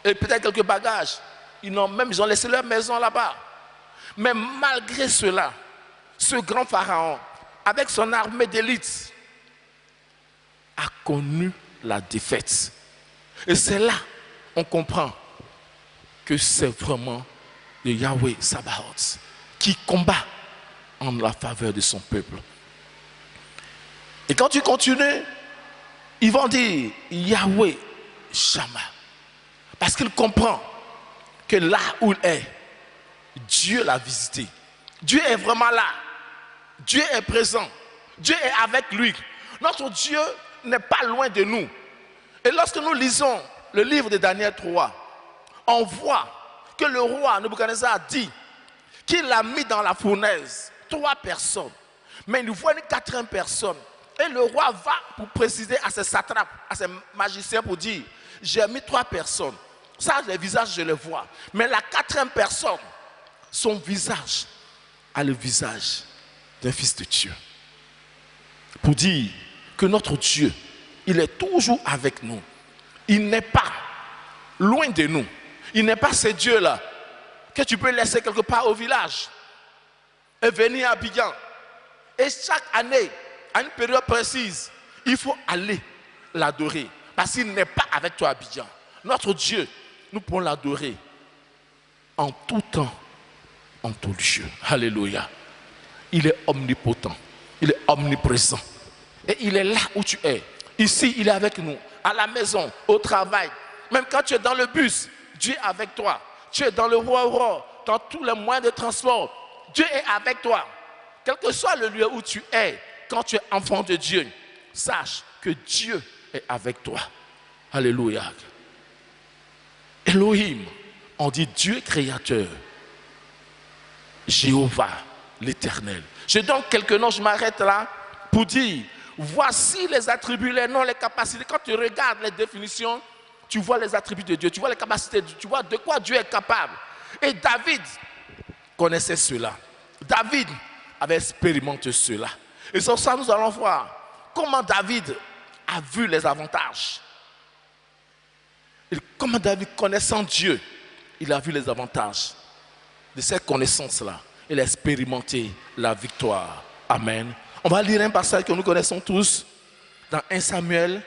et peut-être quelques bagages. Ils ont laissé leur maison là-bas. Mais malgré cela, ce grand pharaon, avec son armée d'élite, a connu la défaite. Et c'est là on comprend que c'est vraiment le Yahweh Sabaoth qui combat en la faveur de son peuple. Et quand tu continues, ils vont dire Yahweh Shammah. Parce qu'il comprend que là où il est, Dieu l'a visité. Dieu est vraiment là. Dieu est présent. Dieu est avec lui. Notre Dieu n'est pas loin de nous. Et lorsque nous lisons le livre de Daniel 3, on voit que le roi Nebuchadnezzar a dit qu'il a mis dans la fournaise 3 personnes. Mais il voit une 4e personne. Et le roi va pour préciser à ses satrapes, à ses magiciens pour dire, j'ai mis 3 personnes. Ça, les visages, je les vois. Mais la 4e personne, son visage a le visage d'un fils de Dieu. Pour dire que notre Dieu, il est toujours avec nous. Il n'est pas loin de nous. Il n'est pas ce Dieu-là que tu peux laisser quelque part au village et venir à Abidjan. Et chaque année, à une période précise, il faut aller l'adorer. Parce qu'il n'est pas avec toi à Abidjan. Notre Dieu, nous pouvons l'adorer en tout temps, en tout lieu. Alléluia. Il est omnipotent. Il est omniprésent. Et il est là où tu es. Ici, il est avec nous. À la maison, au travail. Même quand tu es dans le bus, Dieu est avec toi. Tu es dans le roi, dans tous les moyens de transport. Dieu est avec toi. Quel que soit le lieu où tu es, quand tu es enfant de Dieu, sache que Dieu est avec toi. Alléluia. Elohim, on dit Dieu créateur. Jéhovah, l'Éternel. Je donne quelques noms, je m'arrête là pour dire, voici les attributs, les noms, les capacités. Quand tu regardes les définitions, tu vois les attributs de Dieu, tu vois les capacités, tu vois de quoi Dieu est capable. Et David connaissait cela. David avait expérimenté cela. Et sur ça, nous allons voir comment David a vu les avantages. Et comment David, connaissant Dieu, il a vu les avantages de cette connaissance-là. Il a expérimenté la victoire. Amen. On va lire un passage que nous connaissons tous dans 1 Samuel,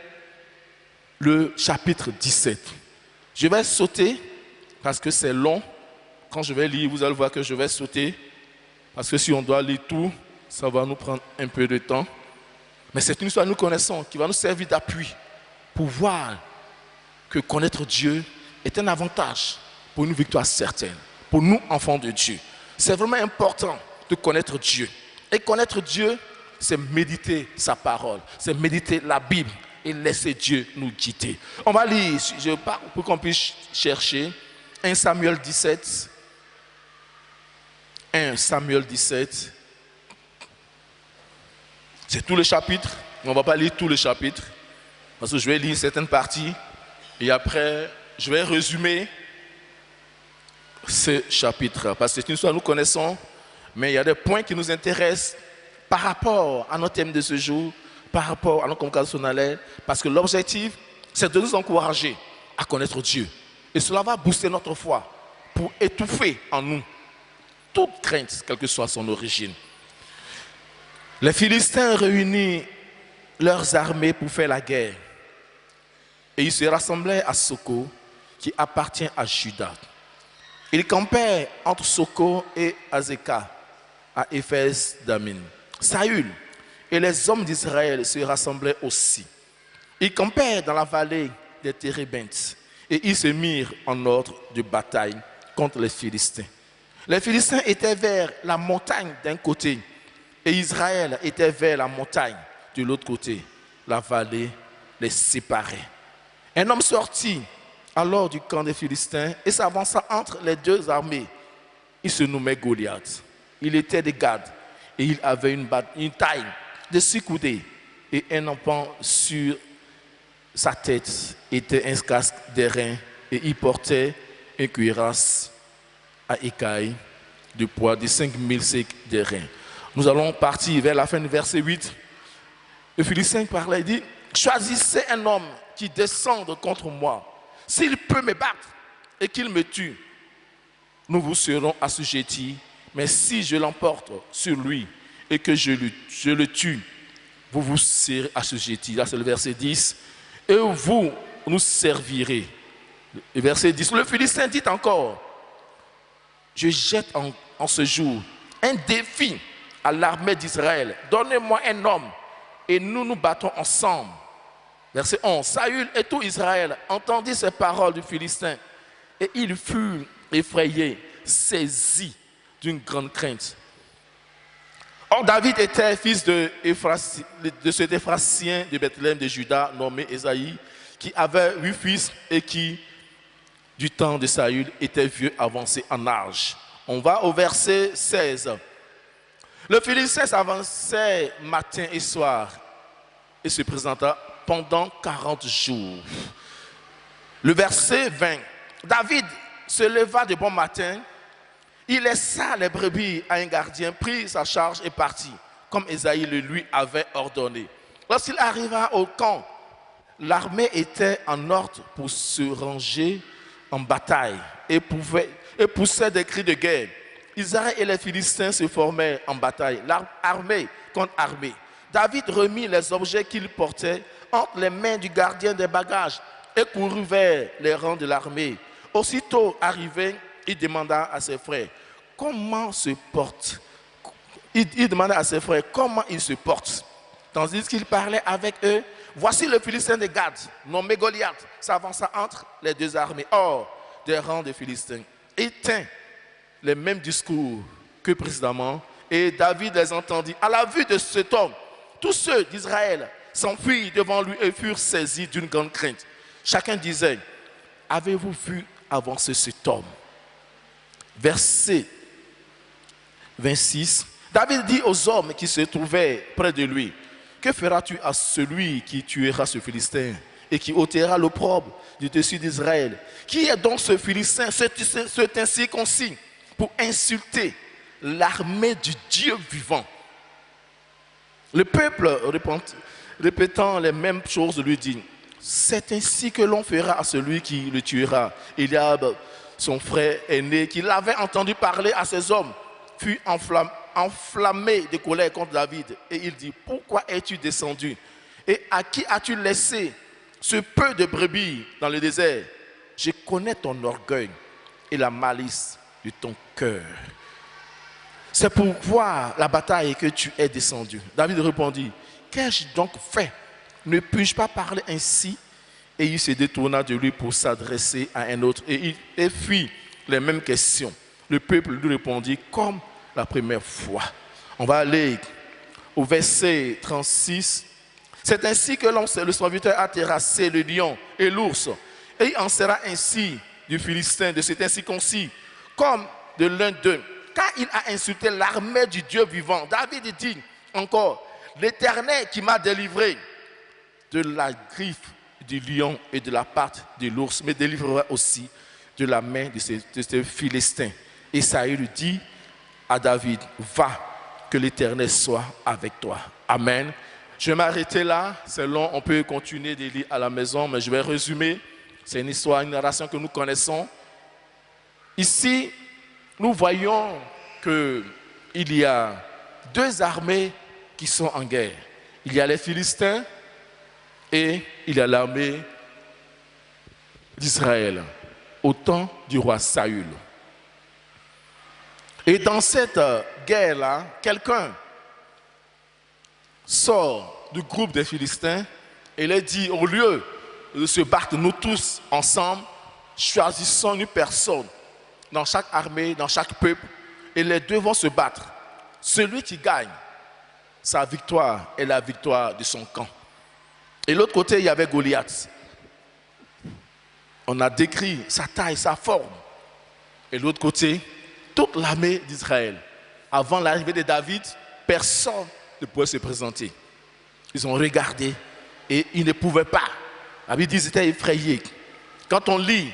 le chapitre 17. Je vais sauter parce que c'est long. Quand je vais lire, vous allez voir que je vais sauter. Parce que si on doit lire tout, ça va nous prendre un peu de temps. Mais c'est une histoire que nous connaissons qui va nous servir d'appui pour voir que connaître Dieu est un avantage pour une victoire certaine, pour nous, enfants de Dieu. C'est vraiment important de connaître Dieu. Et connaître Dieu, c'est méditer sa parole, c'est méditer la Bible et laisser Dieu nous guider. On va lire, je pars pour qu'on puisse chercher 1 Samuel 17. 1 Samuel 17. C'est tout le chapitre. On ne va pas lire tout le chapitre parce que je vais lire certaines parties et après je vais résumer ce chapitre parce que c'est une histoire que nous connaissons, mais il y a des points qui nous intéressent par rapport à notre thème de ce jour, par rapport à notre convocation solennelle, parce que l'objectif, c'est de nous encourager à connaître Dieu. Et cela va booster notre foi pour étouffer en nous toute crainte, quelle que soit son origine. Les Philistins réunissent leurs armées pour faire la guerre. Et ils se rassemblaient à Soko, qui appartient à Juda. Ils campaient entre Soko et Azekah, à Éphès d'Amin. Saül et les hommes d'Israël se rassemblaient aussi. Ils campèrent dans la vallée des Térébintes et ils se mirent en ordre de bataille contre les Philistins. Les Philistins étaient vers la montagne d'un côté et Israël était vers la montagne de l'autre côté. La vallée les séparait. Un homme sortit alors du camp des Philistins et s'avança entre les deux armées. Il se nommait Goliath. Il était de Gad et il avait une taille de 6 coudées et un empan sur sa tête était un casque d'airain et il portait une cuirasse à écailles de poids de 5000 secs d'airain. Nous allons partir vers la fin du verset 8. Le Philistin parlait et dit: choisissez un homme qui descende contre moi. S'il peut me battre et qu'il me tue, nous vous serons assujettis. Mais si je l'emporte sur lui et que je le tue, vous vous serez assujettis. Là, c'est le verset 10. Et vous nous servirez. Le verset 10. Le Philistin dit encore: je jette en ce jour un défi à l'armée d'Israël. Donnez-moi un homme et nous nous battons ensemble. Verset 11. Saül et tout Israël entendit ces paroles du Philistin et il fut effrayé, saisi d'une grande crainte. Or David était fils de cet Éphrasien de Bethléem de Juda nommé Ésaïe, qui avait 8 fils et qui, du temps de Saül, était vieux avancé en âge. On va au verset 16. Le Philistin s'avançait matin et soir et se présenta pendant 40 jours. Le verset 20. David se leva de bon matin. Il laissa les brebis à un gardien, prit sa charge et partit, comme Ésaïe le lui avait ordonné. Lorsqu'il arriva au camp, l'armée était en ordre pour se ranger en bataille et poussait des cris de guerre. Israël et les Philistins se formaient en bataille, armée contre armée. David remit les objets qu'il portait entre les mains du gardien des bagages et courut vers les rangs de l'armée. Aussitôt arrivé, il demanda à ses frères comment se porte. Il demanda à ses frères comment ils se portent. Tandis qu'il parlait avec eux, voici le Philistin de Gad, nommé Goliath, s'avança entre les deux armées, hors des rangs des Philistins. Il tint les mêmes discours que précédemment, et David les entendit. À la vue de cet homme, tous ceux d'Israël s'enfuirent devant lui et furent saisis d'une grande crainte. Chacun disait: avez-vous vu avancer cet homme? Verset 26. David dit aux hommes qui se trouvaient près de lui: que feras-tu à celui qui tuera ce Philistin? et qui ôtera l'opprobre du dessus d'Israël. Qui est donc ce Philistin, cet incirconcis, pour insulter l'armée du Dieu vivant? Le peuple, répétant les mêmes choses, lui dit: c'est ainsi que l'on fera à celui qui le tuera. Eliab, son frère aîné, qui l'avait entendu parler à ses hommes, fut enflammé de colère contre David. Et il dit: pourquoi es-tu descendu? Et à qui as-tu laissé ce peu de brebis dans le désert? Je connais ton orgueil et la malice de ton cœur. C'est pour voir la bataille que tu es descendu. David répondit: qu'ai-je donc fait? Ne puis-je pas parler ainsi? Et il se détourna de lui pour s'adresser à un autre. Et il fit les mêmes questions. Le peuple lui répondit comme la première fois. On va aller au verset 36. C'est ainsi que l'homme, le serviteur, a terrassé le lion et l'ours. Et il en sera ainsi du Philistin, de cet incirconcis, comme de l'un d'eux. Car il a insulté l'armée du Dieu vivant. David dit encore: l'Éternel qui m'a délivré de la griffe du lion et de la patte de l'ours me délivrera aussi de la main de ce Philistin. Et Saül dit à David: va, que l'Éternel soit avec toi. Amen. Je vais m'arrêter là, c'est long, on peut continuer de lire à la maison, mais je vais résumer. C'est une histoire, une narration que nous connaissons. Ici, nous voyons qu'il y a deux armées qui sont en guerre. Il y a les Philistins et il y a l'armée d'Israël au temps du roi Saül. Et dans cette guerre-là, quelqu'un sort du groupe des Philistins et leur dit: au lieu de se battre nous tous ensemble, choisissons une personne dans chaque armée, dans chaque peuple, et les deux vont se battre. Celui qui gagne, sa victoire est la victoire de son camp. Et de l'autre côté, il y avait Goliath. On a décrit sa taille, sa forme. Et de l'autre côté, toute l'armée d'Israël. Avant l'arrivée de David, personne ne pouvait se présenter. Ils ont regardé et ils ne pouvaient pas. La Bible dit qu'ils étaient effrayés. Quand on lit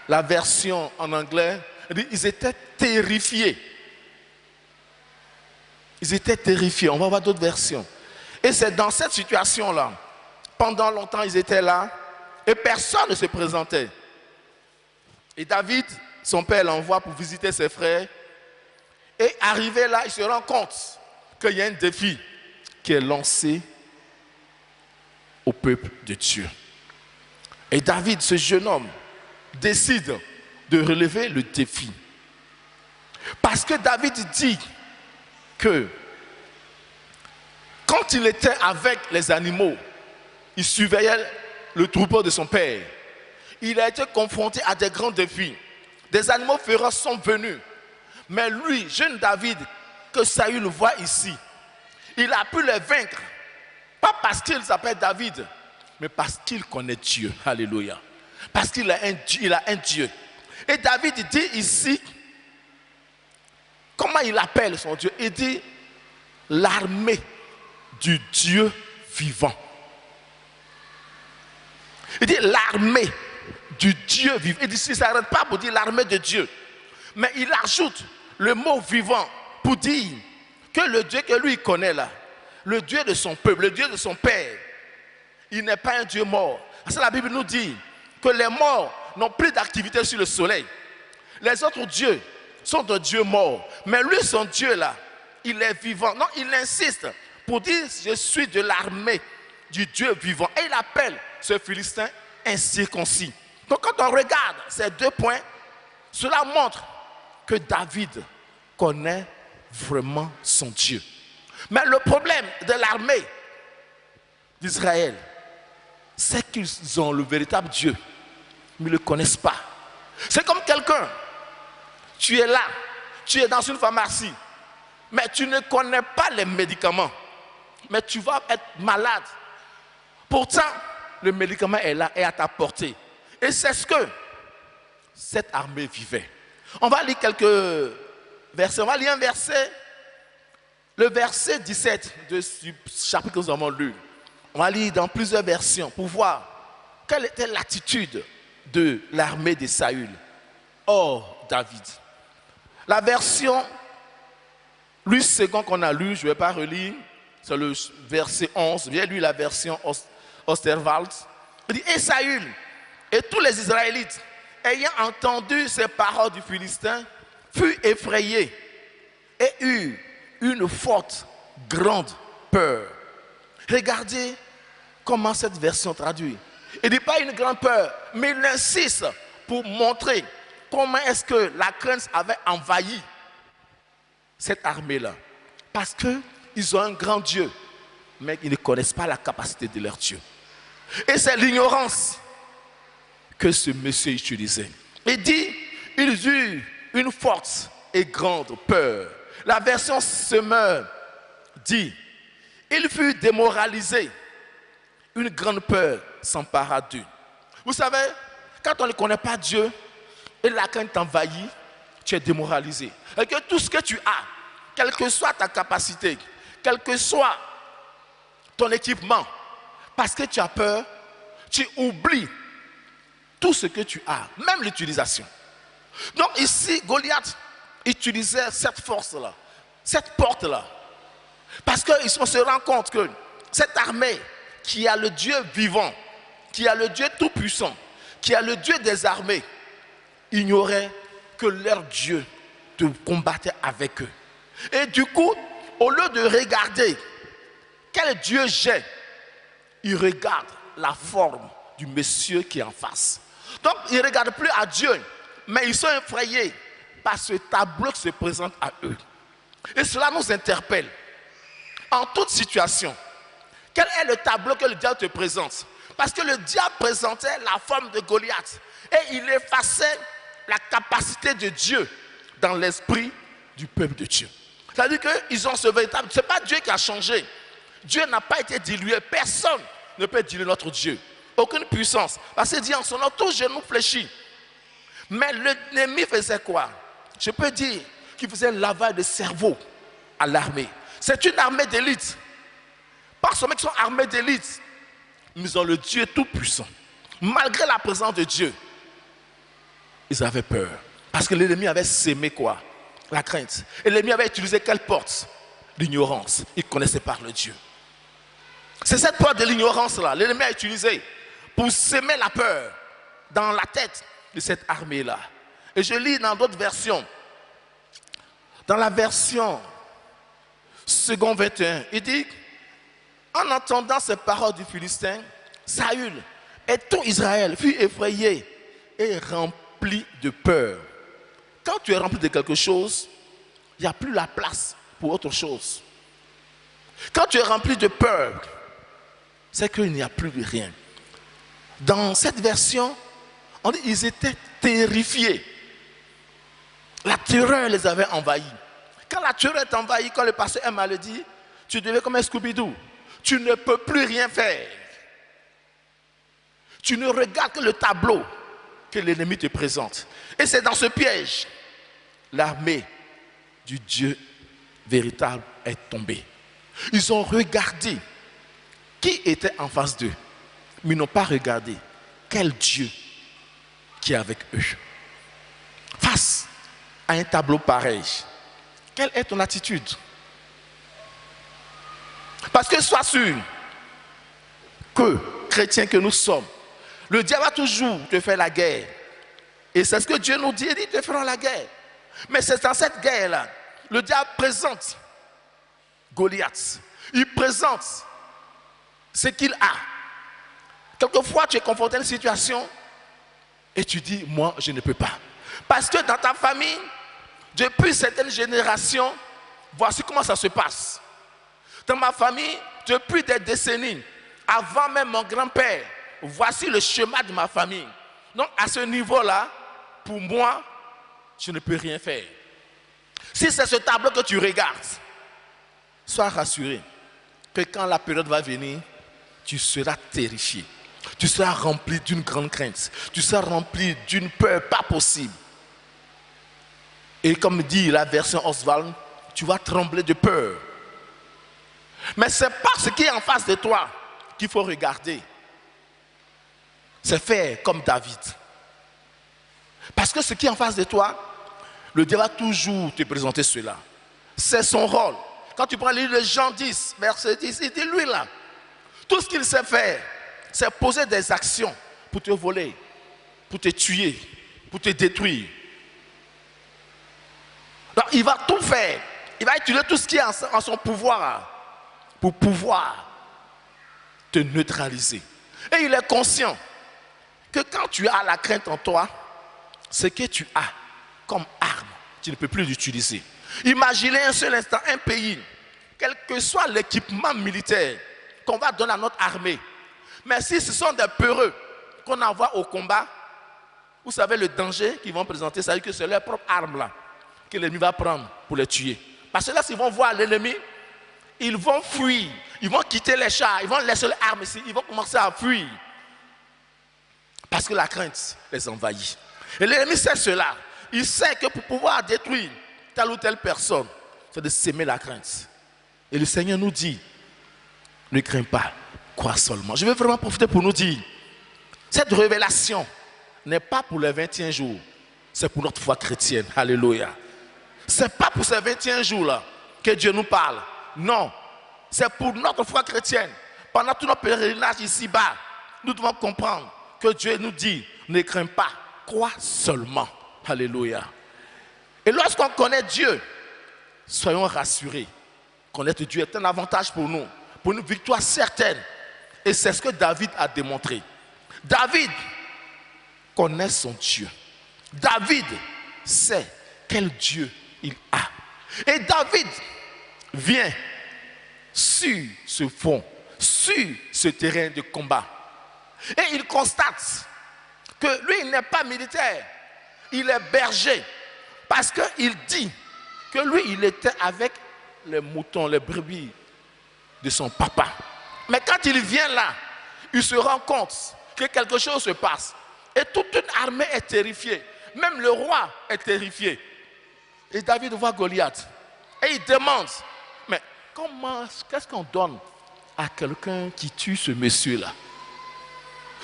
la version en anglais, ils étaient terrifiés. Ils étaient terrifiés. On va voir d'autres versions. Et c'est dans cette situation-là, pendant longtemps ils étaient là et personne ne se présentait. Et David, son père, l'envoie pour visiter ses frères. Et arrivé là, il se rend compte qu'il y a un défi qui est lancé au peuple de Dieu. Et David, ce jeune homme, décide de relever le défi. Parce que David dit que quand il était avec les animaux, il surveillait le troupeau de son père. Il a été confronté à des grands défis. Des animaux féroces sont venus. Mais lui, jeune David, que Saül voit ici, il a pu les vaincre. Pas parce qu'il s'appelle David, mais parce qu'il connaît Dieu. Alléluia. Parce qu'il a un Dieu. Et David dit ici, comment il appelle son Dieu? Il dit l'armée du Dieu vivant. Il dit l'armée du Dieu vivant. Il dit, il ne s'arrête pas pour dire l'armée de Dieu. Mais il ajoute le mot vivant pour dire que le Dieu que lui connaît là, le Dieu de son peuple, le Dieu de son père, il n'est pas un Dieu mort. Parce que la Bible nous dit que les morts n'ont plus d'activité sur le soleil. Les autres dieux sont des dieux morts. Mais lui, son Dieu là, il est vivant. Non, il insiste pour dire, je suis de l'armée du Dieu vivant. Et il appelle ce Philistin incirconcis. Donc quand on regarde ces deux points, cela montre que David connaît vraiment son Dieu. Mais le problème de l'armée d'Israël, c'est qu'ils ont le véritable Dieu, mais ils ne le connaissent pas. C'est comme quelqu'un, tu es là, tu es dans une pharmacie, mais tu ne connais pas les médicaments, mais tu vas être malade. Pourtant, le médicament est là et à ta portée. Et c'est ce que cette armée vivait. On va lire quelques versets. On va lire un verset, le verset 17 du chapitre que nous avons lu. On va lire dans plusieurs versions pour voir quelle était l'attitude de l'armée de Saül? Oh, David. La version, lui second qu'on a lu, je ne vais pas relire, c'est le verset 11. Viens lui la version Osterwald. Il dit, et Saül et tous les Israélites, ayant entendu ces paroles du Philistin, furent effrayés et eurent une forte, grande peur. Regardez comment cette version traduit. Il ne dit pas une grande peur, mais il insiste pour montrer comment est-ce que la crainte avait envahi cette armée-là. Parce qu'ils ont un grand Dieu, mais ils ne connaissent pas la capacité de leur Dieu. Et c'est l'ignorance que ce monsieur utilisait. Il dit, ils eurent une forte et grande peur. La version Semeur dit, il fut démoralisé. Une grande peur s'empara d'eux. Vous savez, quand on ne connaît pas Dieu et la crainte t'envahit, tu es démoralisé. Et que tout ce que tu as, quelle que soit ta capacité, quel que soit ton équipement, parce que tu as peur, tu oublies tout ce que tu as, même l'utilisation. Donc ici, Goliath utilisait cette force-là, cette porte-là, parce qu'on se rend compte que cette armée qui a le Dieu vivant, qui a le Dieu tout-puissant, qui a le Dieu des armées, ignorait que leur Dieu te combattait avec eux. Et du coup, au lieu de regarder quel Dieu j'ai, ils regardent la forme du monsieur qui est en face. Donc, ils ne regardent plus à Dieu, mais ils sont effrayés par ce tableau qui se présente à eux. Et cela nous interpelle. En toute situation, quel est le tableau que le diable te présente? Parce que le diable présentait la forme de Goliath et il effaçait la capacité de Dieu dans l'esprit du peuple de Dieu. C'est-à-dire qu'ils ont ce véritable... Ce n'est pas Dieu qui a changé. Dieu n'a pas été dilué. Personne ne peut diluer notre Dieu. Aucune puissance. Parce qu'il dit en son nom, tous genoux fléchis. Mais l'ennemi faisait quoi? Je peux dire qu'il faisait un lavage de cerveau à l'armée. C'est une armée d'élite. Pas seulement qu'ils sont armés d'élite, mais ils ont le Dieu tout-puissant. Malgré la présence de Dieu, ils avaient peur. Parce que l'ennemi avait sémé quoi? La crainte. Et l'ennemi avait utilisé quelle porte? L'ignorance. Il ne connaissait pas le Dieu. C'est cette porte de l'ignorance-là, l'ennemi a utilisé pour sémer la peur dans la tête de cette armée-là. Et je lis dans d'autres versions. Dans la version second 21, il dit, en entendant ces paroles du Philistin, Saül et tout Israël fut effrayé et rempli de peur. Quand tu es rempli de quelque chose, il n'y a plus la place pour autre chose. Quand tu es rempli de peur, c'est qu'il n'y a plus rien. Dans cette version, on dit qu'ils étaient terrifiés. La terreur les avait envahis. Quand la terreur t'envahit, quand le pasteur Emma le dit, tu deviens comme un Scooby-Doo. Tu ne peux plus rien faire. Tu ne regardes que le tableau que l'ennemi te présente. Et c'est dans ce piège, l'armée du Dieu véritable est tombée. Ils ont regardé qui était en face d'eux, mais ils n'ont pas regardé quel Dieu qui est avec eux. Face à un tableau pareil, quelle est ton attitude? Parce que sois sûr que, chrétiens que nous sommes, le diable va toujours te faire la guerre. Et c'est ce que Dieu nous dit, il dit, te feront la guerre. Mais c'est dans cette guerre-là, le diable présente Goliath. Il présente ce qu'il a. Quelquefois, tu es confronté à une situation et tu dis, moi, je ne peux pas. Parce que dans ta famille, depuis certaines générations, voici comment ça se passe. Dans ma famille, depuis des décennies, avant même mon grand-père, voici le schéma de ma famille. Donc, à ce niveau-là, pour moi, je ne peux rien faire. Si c'est ce tableau que tu regardes, sois rassuré que quand la période va venir, tu seras terrifié. Tu seras rempli d'une grande crainte. Tu seras rempli d'une peur pas possible. Et comme dit la version Oswald, tu vas trembler de peur. Mais ce n'est pas ce qui est en face de toi qu'il faut regarder. c'est faire comme David. Parce que ce qui est en face de toi, le diable va toujours te présenter cela. C'est son rôle. Quand tu prends le livre de Jean 10, verset 10, il dit lui là, tout ce qu'il sait faire, c'est poser des actions pour te voler, pour te tuer, pour te détruire. Donc il va tout faire. Il va utiliser tout ce qui est en son pouvoir pour pouvoir te neutraliser. Et il est conscient que quand tu as la crainte en toi, ce que tu as comme arme, tu ne peux plus l'utiliser. Imaginez un seul instant un pays, quel que soit l'équipement militaire qu'on va donner à notre armée, mais si ce sont des peureux qu'on envoie au combat, vous savez le danger qu'ils vont présenter, c'est-à-dire que c'est leur propre arme là que l'ennemi va prendre pour les tuer. Parce que là, s'ils vont voir l'ennemi, ils vont fuir, ils vont quitter les chars, ils vont laisser les armes ici, ils vont commencer à fuir. Parce que la crainte les envahit. Et l'ennemi sait cela. Il sait que pour pouvoir détruire telle ou telle personne, c'est de s'aimer la crainte. Et le Seigneur nous dit, ne crains pas, crois seulement. Je veux vraiment profiter pour nous dire, cette révélation n'est pas pour les 21 jours, c'est pour notre foi chrétienne. Alléluia. Ce n'est pas pour ces 21 jours-là que Dieu nous parle. Non, c'est pour notre foi chrétienne. Pendant tout notre pèlerinage ici-bas, nous devons comprendre que Dieu nous dit, ne crains pas, crois seulement. Alléluia. Et lorsqu'on connaît Dieu, soyons rassurés. Connaître Dieu est un avantage pour nous, pour une victoire certaine. Et c'est ce que David a démontré. David connaît son Dieu. David sait quel Dieu il a. Et David vient sur ce fond, sur ce terrain de combat. Et il constate que lui, il n'est pas militaire, il est berger. Parce qu'il dit que lui, il était avec les moutons, les brebis de son papa. Mais quand il vient là, il se rend compte que quelque chose se passe. Et toute une armée est terrifiée. Même le roi est terrifié. Et David voit Goliath. Et il demande, mais qu'est-ce qu'on donne à quelqu'un qui tue ce monsieur-là?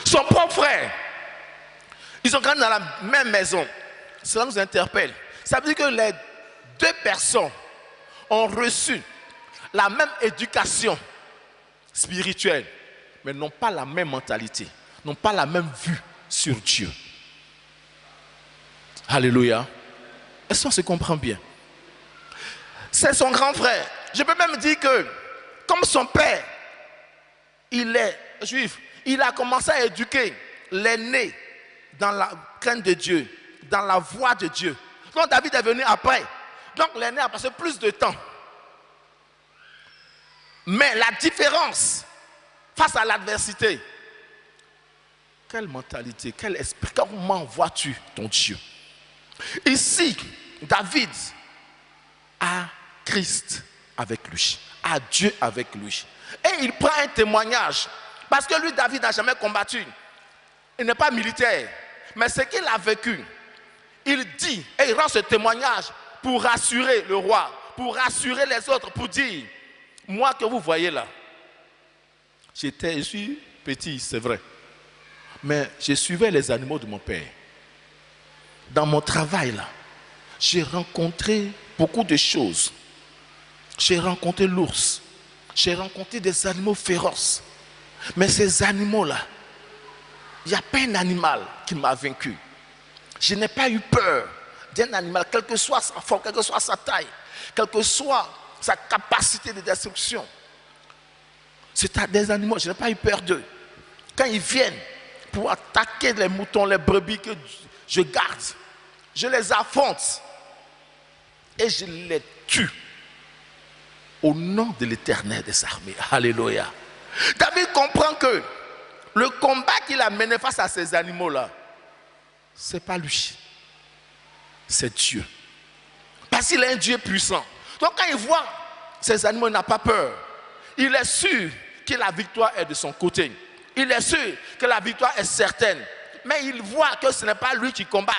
Son propre frère. Ils sont quand même dans la même maison. Cela nous interpelle. Ça veut dire que les deux personnes ont reçu la même éducation spirituelle, mais n'ont pas la même mentalité, n'ont pas la même vue sur Dieu. Alléluia. Est-ce qu'on se comprend bien? C'est son grand frère. Je peux même dire que, comme son père, il est juif, il a commencé à éduquer l'aîné dans la crainte de Dieu, dans la voie de Dieu. Donc David est venu après. Donc l'aîné a passé plus de temps. Mais la différence face à l'adversité, quelle mentalité, quel esprit, comment vois-tu ton Dieu? Ici, David a Christ avec lui, a Dieu avec lui. Et il prend un témoignage. Parce que lui, David n'a jamais combattu. Il n'est pas militaire. Mais ce qu'il a vécu, il dit, et il rend ce témoignage pour rassurer le roi, pour rassurer les autres, pour dire, moi que vous voyez là, je suis petit, c'est vrai. Mais je suivais les animaux de mon père. Dans mon travail là, j'ai rencontré beaucoup de choses. J'ai rencontré l'ours. J'ai rencontré des animaux féroces. Mais ces animaux-là, il n'y a pas un animal qui m'a vaincu. Je n'ai pas eu peur d'un animal, quelle que soit sa forme, quelle que soit sa taille, quelle que soit sa capacité de destruction. C'est des animaux, je n'ai pas eu peur d'eux. Quand ils viennent pour attaquer les moutons, les brebis que je garde, je les affronte et je les tue au nom de l'Éternel des armées. Alléluia. David comprend que le combat qu'il a mené face à ces animaux-là, ce n'est pas lui, c'est Dieu. Parce qu'il est un Dieu puissant. Donc quand il voit ces animaux, il n'a pas peur. Il est sûr que la victoire est de son côté. Il est sûr que la victoire est certaine. Mais il voit que ce n'est pas lui qui combat.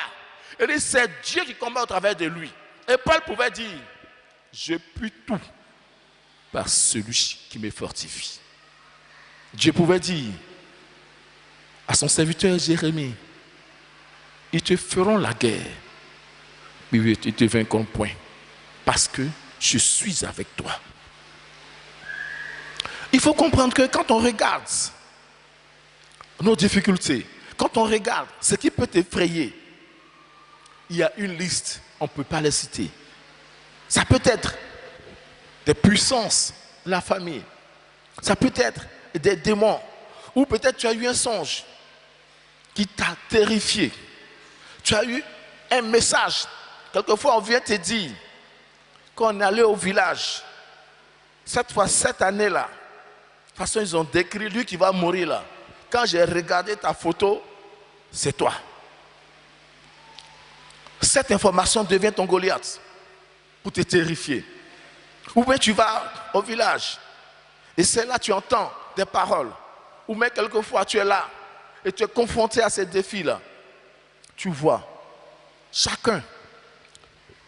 Il dit, c'est Dieu qui combat au travers de lui. Et Paul pouvait dire, je puis tout par celui qui me fortifie. Dieu pouvait dire, à son serviteur Jérémie, ils te feront la guerre, mais ils te vaincront point, parce que je suis avec toi. Il faut comprendre que quand on regarde nos difficultés, quand on regarde ce qui peut t'effrayer, il y a une liste, on ne peut pas les citer. Ça peut être des puissances de la famille, ça peut être des démons, ou peut-être tu as eu un songe qui t'a terrifié. Tu as eu un message. Quelquefois, on vient te dire qu'on est allé au village. Cette année-là, de toute façon, ils ont décrit lui qui va mourir là. Quand j'ai regardé ta photo, c'est toi. Cette information devient ton Goliath pour te terrifier. Ou bien tu vas au village et c'est là que tu entends des paroles. Ou bien quelquefois tu es là et tu es confronté à ces défis-là. Tu vois, chacun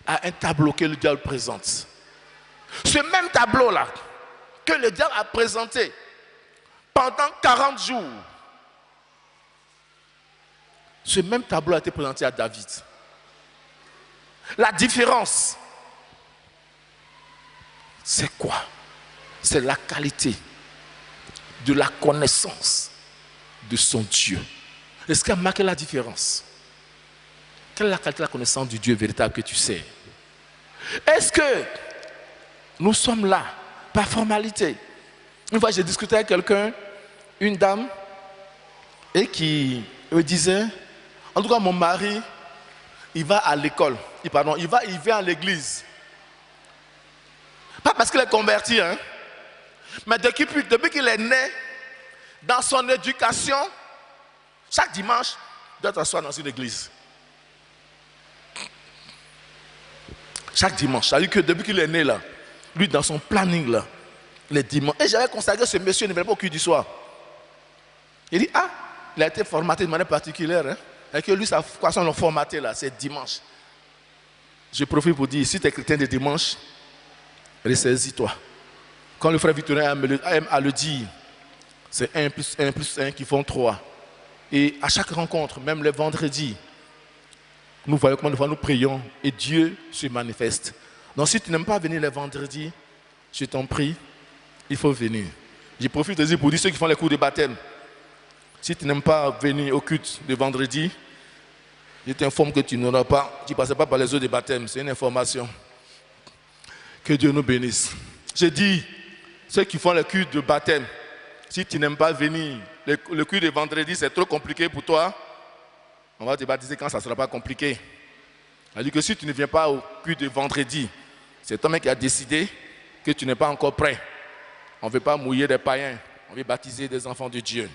a un tableau que le diable présente. Ce même tableau-là que le diable a présenté pendant 40 jours, ce même tableau a été présenté à David. La différence, c'est quoi? C'est la qualité de la connaissance de son Dieu. Est-ce qu'il a marqué la différence? Quelle est la qualité de la connaissance du Dieu véritable que tu sais? Est-ce que nous sommes là par formalité? Une fois, j'ai discuté avec quelqu'un, une dame, et qui me disait, en tout cas, mon mari, il va à l'école, il vient à l'église. Pas parce qu'il est converti, hein, mais depuis qu'il est né, dans son éducation, chaque dimanche, il doit s'asseoir dans une église. Chaque dimanche, c'est-à-dire que depuis qu'il est né là, lui dans son planning là, les dimanches. Et j'avais constaté que ce monsieur ne venait pas au culte du soir. Il dit, il a été formaté de manière particulière, hein, et que lui, sa façon de le formater là, c'est dimanche. Je profite pour dire, si tu es chrétien de dimanche, ressaisis-toi. Quand le frère Victorin aime à le dire, c'est 1 plus 1 plus 1 qui font 3. Et à chaque rencontre, même le vendredi, nous voyons comment nous prions et Dieu se manifeste. Donc si tu n'aimes pas venir les vendredis, je t'en prie, il faut venir. Je profite de dire pour dire ceux qui font les cours de baptême. Si tu n'aimes pas venir au culte de vendredi, je t'informe que tu n'auras pas, tu ne passeras pas par les eaux de baptême. C'est une information. Que Dieu nous bénisse. J'ai dit, ceux qui font le culte de baptême, si tu n'aimes pas venir, le culte de vendredi, c'est trop compliqué pour toi, on va te baptiser quand ça ne sera pas compliqué. C'est-à-dire que si tu ne viens pas au culte de vendredi, c'est toi-même qui as décidé que tu n'es pas encore prêt. On ne veut pas mouiller des païens, on veut baptiser des enfants de Dieu.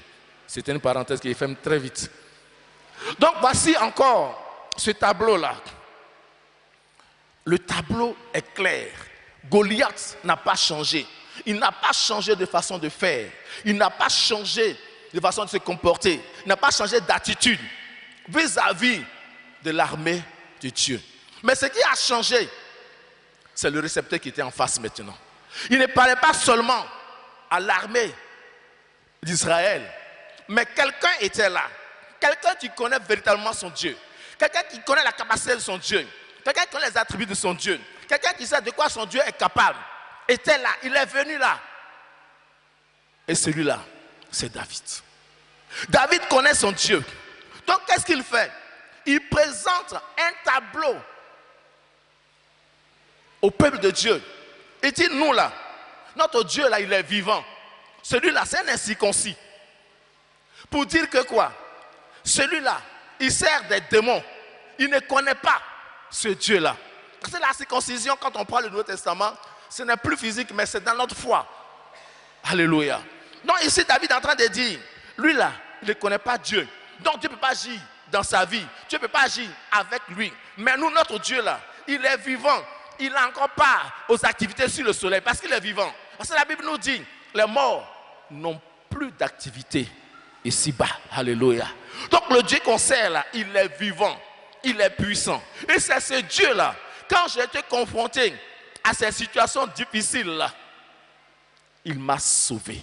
C'était une parenthèse qui est faite très vite. Donc voici encore ce tableau-là. Le tableau est clair. Goliath n'a pas changé. Il n'a pas changé de façon de faire. Il n'a pas changé de façon de se comporter. Il n'a pas changé d'attitude vis-à-vis de l'armée de Dieu. Mais ce qui a changé, c'est le récepteur qui était en face maintenant. Il ne parlait pas seulement à l'armée d'Israël, mais quelqu'un était là. Quelqu'un qui connaît véritablement son Dieu. Quelqu'un qui connaît la capacité de son Dieu. Quelqu'un qui connaît les attributs de son Dieu. Quelqu'un qui sait de quoi son Dieu est capable. Était là, il est venu là. Et celui-là, c'est David. David connaît son Dieu. Donc qu'est-ce qu'il fait? Il présente un tableau au peuple de Dieu. Il dit, nous là, notre Dieu là, il est vivant. Celui-là, c'est un incirconcis. Pour dire que quoi? Celui-là, il sert des démons. Il ne connaît pas ce Dieu-là. C'est la circoncision, quand on prend le Nouveau Testament, ce n'est plus physique, mais c'est dans notre foi. Alléluia. Donc ici, David est en train de dire, lui là, il ne connaît pas Dieu. Donc Dieu ne peut pas agir dans sa vie. Dieu ne peut pas agir avec lui. Mais nous, notre Dieu là, il est vivant. Il n'a encore pas aux activités sur le soleil parce qu'il est vivant. Parce que la Bible nous dit, les morts n'ont plus d'activité ici-bas. Alléluia. Donc le Dieu qu'on sert là, il est vivant. Il est puissant. Et c'est ce Dieu là, quand j'ai été confronté à ces situations difficiles là, il m'a sauvé.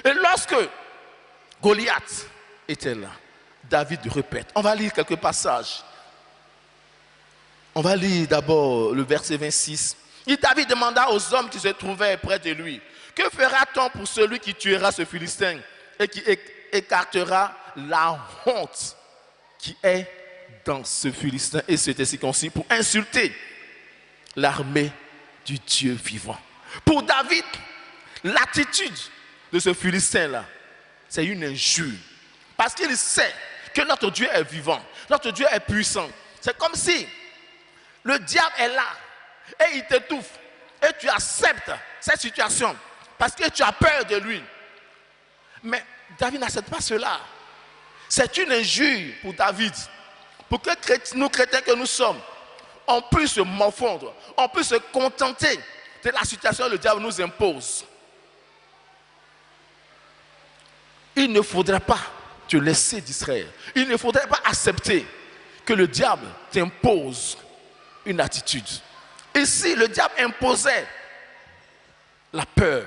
Et lorsque Goliath était là. David répète. On va lire quelques passages. On va lire d'abord le verset 26. Et David demanda aux hommes qui se trouvaient près de lui, que fera-t-on pour celui qui tuera ce Philistin et qui écartera la honte qui est dans ce Philistin et cet circoncis pour insulter l'armée du Dieu vivant. Pour David, l'attitude de ce Philistin-là, c'est une injure. Parce qu'il sait que notre Dieu est vivant, notre Dieu est puissant. C'est comme si le diable est là et il t'étouffe et tu acceptes cette situation parce que tu as peur de lui. Mais David n'accepte pas cela. C'est une injure pour David. Pour que nous chrétiens que nous sommes, on puisse se morfondre, on puisse se contenter de la situation que le diable nous impose. Il ne faudrait pas te laisser distraire. Il ne faudrait pas accepter que le diable t'impose une attitude. Et si le diable imposait la peur,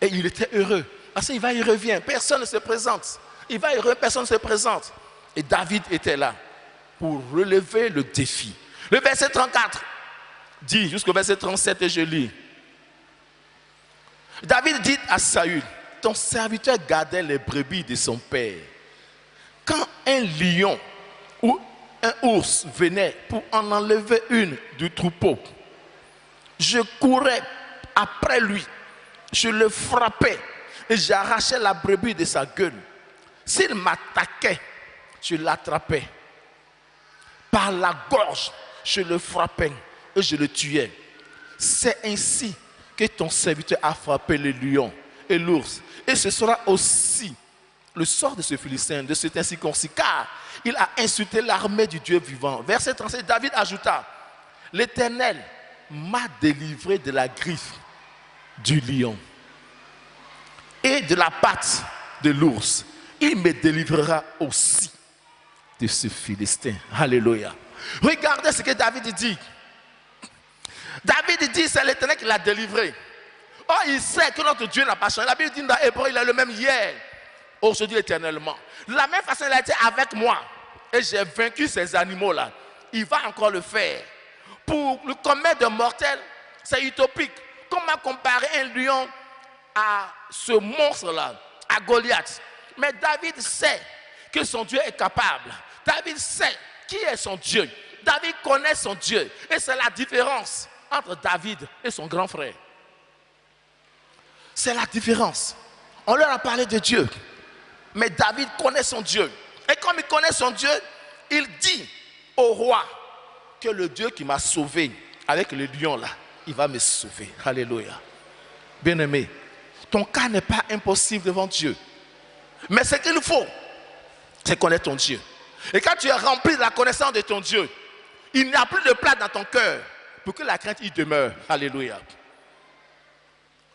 et il était heureux, parce qu'il va, il revient, personne ne se présente. Il va, il revient, personne ne se présente. Et David était là pour relever le défi. Le verset 34 dit, jusqu'au verset 37, et je lis. David dit à Saül, ton serviteur gardait les brebis de son père. Quand un lion ou un ours venait pour en enlever une du troupeau, je courais après lui, je le frappais et j'arrachais la brebis de sa gueule. S'il m'attaquait, je l'attrapais. Par la gorge, je le frappais et je le tuais. C'est ainsi que ton serviteur a frappé le lion et l'ours. Et ce sera aussi le sort de ce Philistin, de cet incirconcis, car il a insulté l'armée du Dieu vivant. Verset 37, David ajouta, l'Éternel m'a délivré de la griffe du lion et de la patte de l'ours. Il me délivrera aussi de ce Philistin. Alléluia. Regardez ce que David dit. David dit, c'est l'Éternel qui l'a délivré. Oh, il sait que notre Dieu n'a pas changé. La Bible dit dans Hébreu, il est le même hier, aujourd'hui, éternellement. De la même façon, il a été avec moi. Et j'ai vaincu ces animaux-là. Il va encore le faire. Pour le commettre de mortel, c'est utopique. Comment comparer un lion à ce monstre-là, à Goliath? Mais David sait que son Dieu est capable. David sait qui est son Dieu. David connaît son Dieu. Et c'est la différence entre David et son grand frère. C'est la différence. On leur a parlé de Dieu. Mais David connaît son Dieu. Et comme il connaît son Dieu, il dit au roi que le Dieu qui m'a sauvé avec le lion là, il va me sauver. Alléluia. Bien-aimé, ton cas n'est pas impossible devant Dieu. Mais ce qu'il faut, c'est connaître ton Dieu. Et quand tu es rempli de la connaissance de ton Dieu, il n'y a plus de place dans ton cœur pour que la crainte y demeure. Alléluia.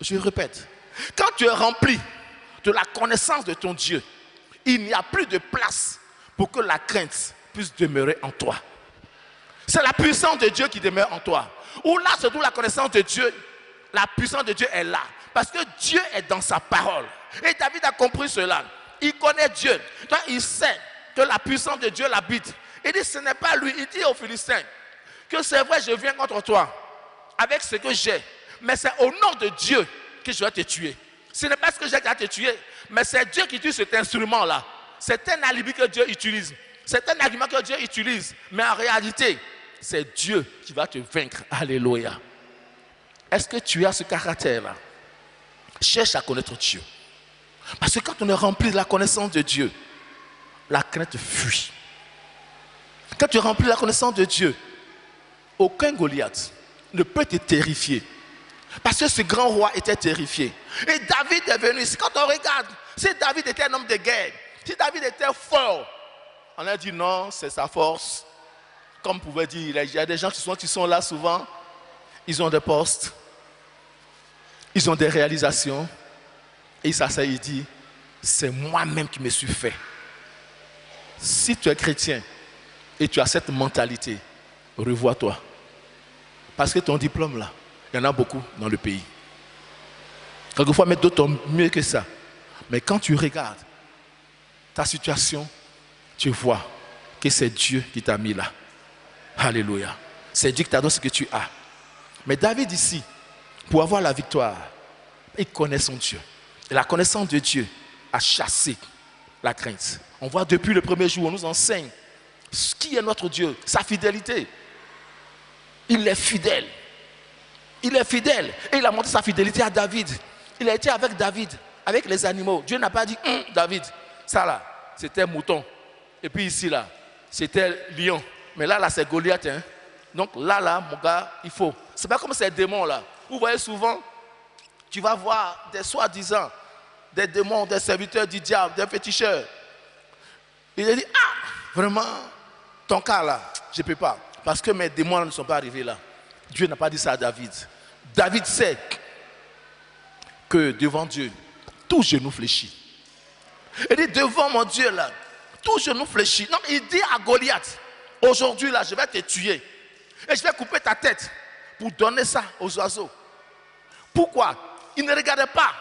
Je répète, quand tu es rempli de la connaissance de ton Dieu, il n'y a plus de place pour que la crainte puisse demeurer en toi. C'est la puissance de Dieu qui demeure en toi. Où là se trouve la connaissance de Dieu, la puissance de Dieu est là. Parce que Dieu est dans sa parole. Et David a compris cela. Il connaît Dieu. Donc il sait que la puissance de Dieu l'habite. Il dit, ce n'est pas lui. Il dit aux Philistins que c'est vrai, je viens contre toi avec ce que j'ai. Mais c'est au nom de Dieu que je vais te tuer. Ce n'est pas ce que j'ai à te tuer, mais c'est Dieu qui utilise cet instrument-là. C'est un alibi que Dieu utilise. C'est un argument que Dieu utilise. Mais en réalité, c'est Dieu qui va te vaincre. Alléluia. Est-ce que tu as ce caractère-là? Cherche à connaître Dieu. Parce que quand on est rempli de la connaissance de Dieu, la crainte fuit. Quand tu es rempli de la connaissance de Dieu, aucun Goliath ne peut te terrifier. Parce que ce grand roi était terrifié. Et David est venu ici. Quand on regarde, si David était un homme de guerre, si David était fort, on a dit non, c'est sa force. Comme on pouvait dire, il y a des gens qui sont là souvent, ils ont des postes, ils ont des réalisations, et il s'asseye et il dit, c'est moi-même qui me suis fait. Si tu es chrétien et tu as cette mentalité, revois-toi. Parce que ton diplôme là, il y en a beaucoup dans le pays. Quelquefois, mais d'autres ont mieux que ça. Mais quand tu regardes, ta situation, tu vois que c'est Dieu qui t'a mis là. Alléluia. C'est Dieu qui t'a donné ce que tu as. Mais David ici, pour avoir la victoire, il connaît son Dieu. Et la connaissance de Dieu a chassé la crainte. On voit depuis le premier jour, on nous enseigne qui est notre Dieu, sa fidélité. Il est fidèle. Il est fidèle. Et il a montré sa fidélité à David. Il a été avec David, avec les animaux. Dieu n'a pas dit, David, ça là, c'était mouton. Et puis ici là, c'était lion. Mais là, c'est Goliath. Hein? Donc là, mon gars, il faut. C'est pas comme ces démons là. Vous voyez souvent, tu vas voir des soi-disant, des démons, des serviteurs du diable, des féticheurs. Il a dit, vraiment, ton cas là, je ne peux pas. Parce que mes démons ne sont pas arrivés là. Dieu n'a pas dit ça à David. David sait que devant Dieu, tout genou fléchit. Il dit, devant mon Dieu là, tout genou fléchit. Donc il dit à Goliath, aujourd'hui là, je vais te tuer. Et je vais couper ta tête pour donner ça aux oiseaux. Pourquoi? Il ne regardait pas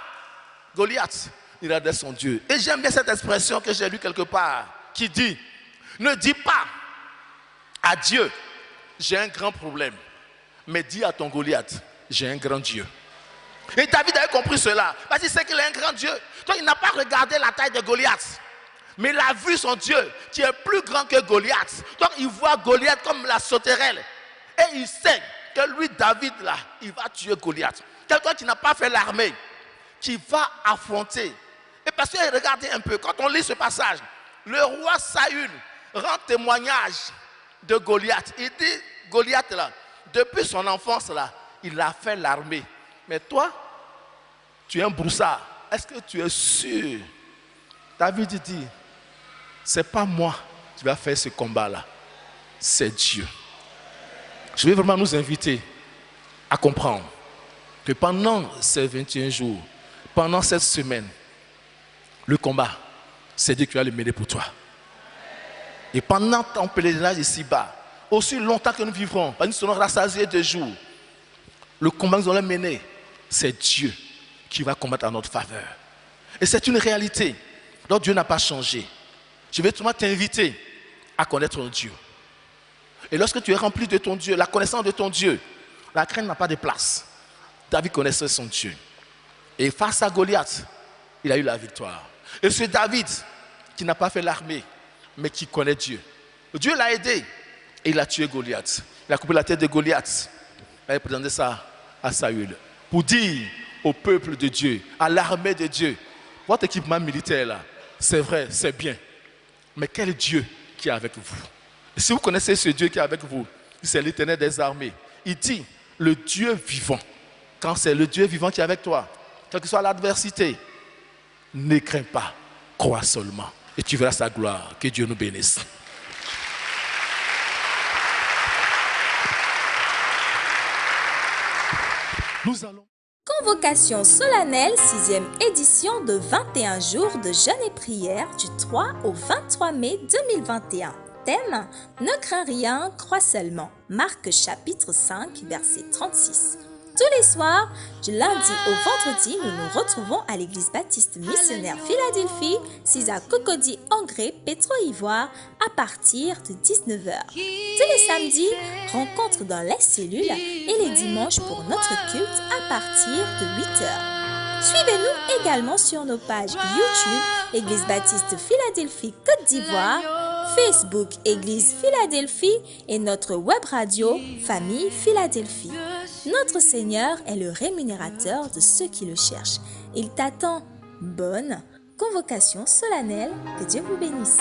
Goliath, il regardait son Dieu. Et j'aime bien cette expression que j'ai lue quelque part, qui dit, ne dis pas à Dieu, j'ai un grand problème. Mais dis à ton Goliath, j'ai un grand Dieu. Et David avait compris cela, parce qu'il sait qu'il est un grand Dieu. Donc il n'a pas regardé la taille de Goliath, mais il a vu son Dieu qui est plus grand que Goliath. Donc il voit Goliath comme la sauterelle. Et il sait que lui, David, là, il va tuer Goliath. Quelqu'un qui n'a pas fait l'armée, qui va affronter. Et parce que regardez un peu, quand on lit ce passage, le roi Saül rend témoignage de Goliath. Il dit, Goliath, là, depuis son enfance, là, il a fait l'armée. Mais toi, tu es un broussard. Est-ce que tu es sûr? David dit, c'est pas moi qui va faire ce combat-là. C'est Dieu. Je vais vraiment nous inviter à comprendre que pendant ces 21 jours, pendant cette semaine, le combat, c'est Dieu qui va le mener pour toi. Et pendant ton pèlerinage ici-bas, aussi longtemps que nous vivrons, nous serons rassasiés de jours, le combat que nous allons mener, c'est Dieu qui va combattre en notre faveur. Et c'est une réalité. Donc Dieu n'a pas changé. Je vais toujours t'inviter à connaître ton Dieu. Et lorsque tu es rempli de ton Dieu, la connaissance de ton Dieu, la crainte n'a pas de place. David connaissait son Dieu. Et face à Goliath, il a eu la victoire. Et c'est David qui n'a pas fait l'armée, mais qui connaît Dieu. Dieu l'a aidé et il a tué Goliath. Il a coupé la tête de Goliath. Il a présenté ça à Saül pour dire au peuple de Dieu, à l'armée de Dieu, votre équipement militaire là, c'est vrai, c'est bien. Mais quel Dieu qui est avec vous? Et si vous connaissez ce Dieu qui est avec vous, c'est l'Éternel des armées. Il dit, le Dieu vivant. Quand c'est le Dieu vivant qui est avec toi, quelle que soit l'adversité, ne crains pas, crois seulement. Et tu verras sa gloire. Que Dieu nous bénisse. Nous allons... Convocation solennelle 6e édition de 21 jours de jeûne et prière du 3 au 23 mai 2021. Thème, ne crains rien, crois seulement. Marc chapitre 5, verset 36. Tous les soirs, du lundi au vendredi, nous nous retrouvons à l'église baptiste missionnaire Philadelphie, 6 à Cocody, Angré, Pétro-Ivoire, à partir de 19h. Tous les samedis, rencontre dans les cellules et les dimanches pour notre culte à partir de 8h. Suivez-nous également sur nos pages YouTube, Église baptiste Philadelphie Côte d'Ivoire, Facebook Église Philadelphie et notre web radio Famille Philadelphie. Notre Seigneur est le rémunérateur de ceux qui le cherchent. Il t'attend. Bonne convocation solennelle. Que Dieu vous bénisse.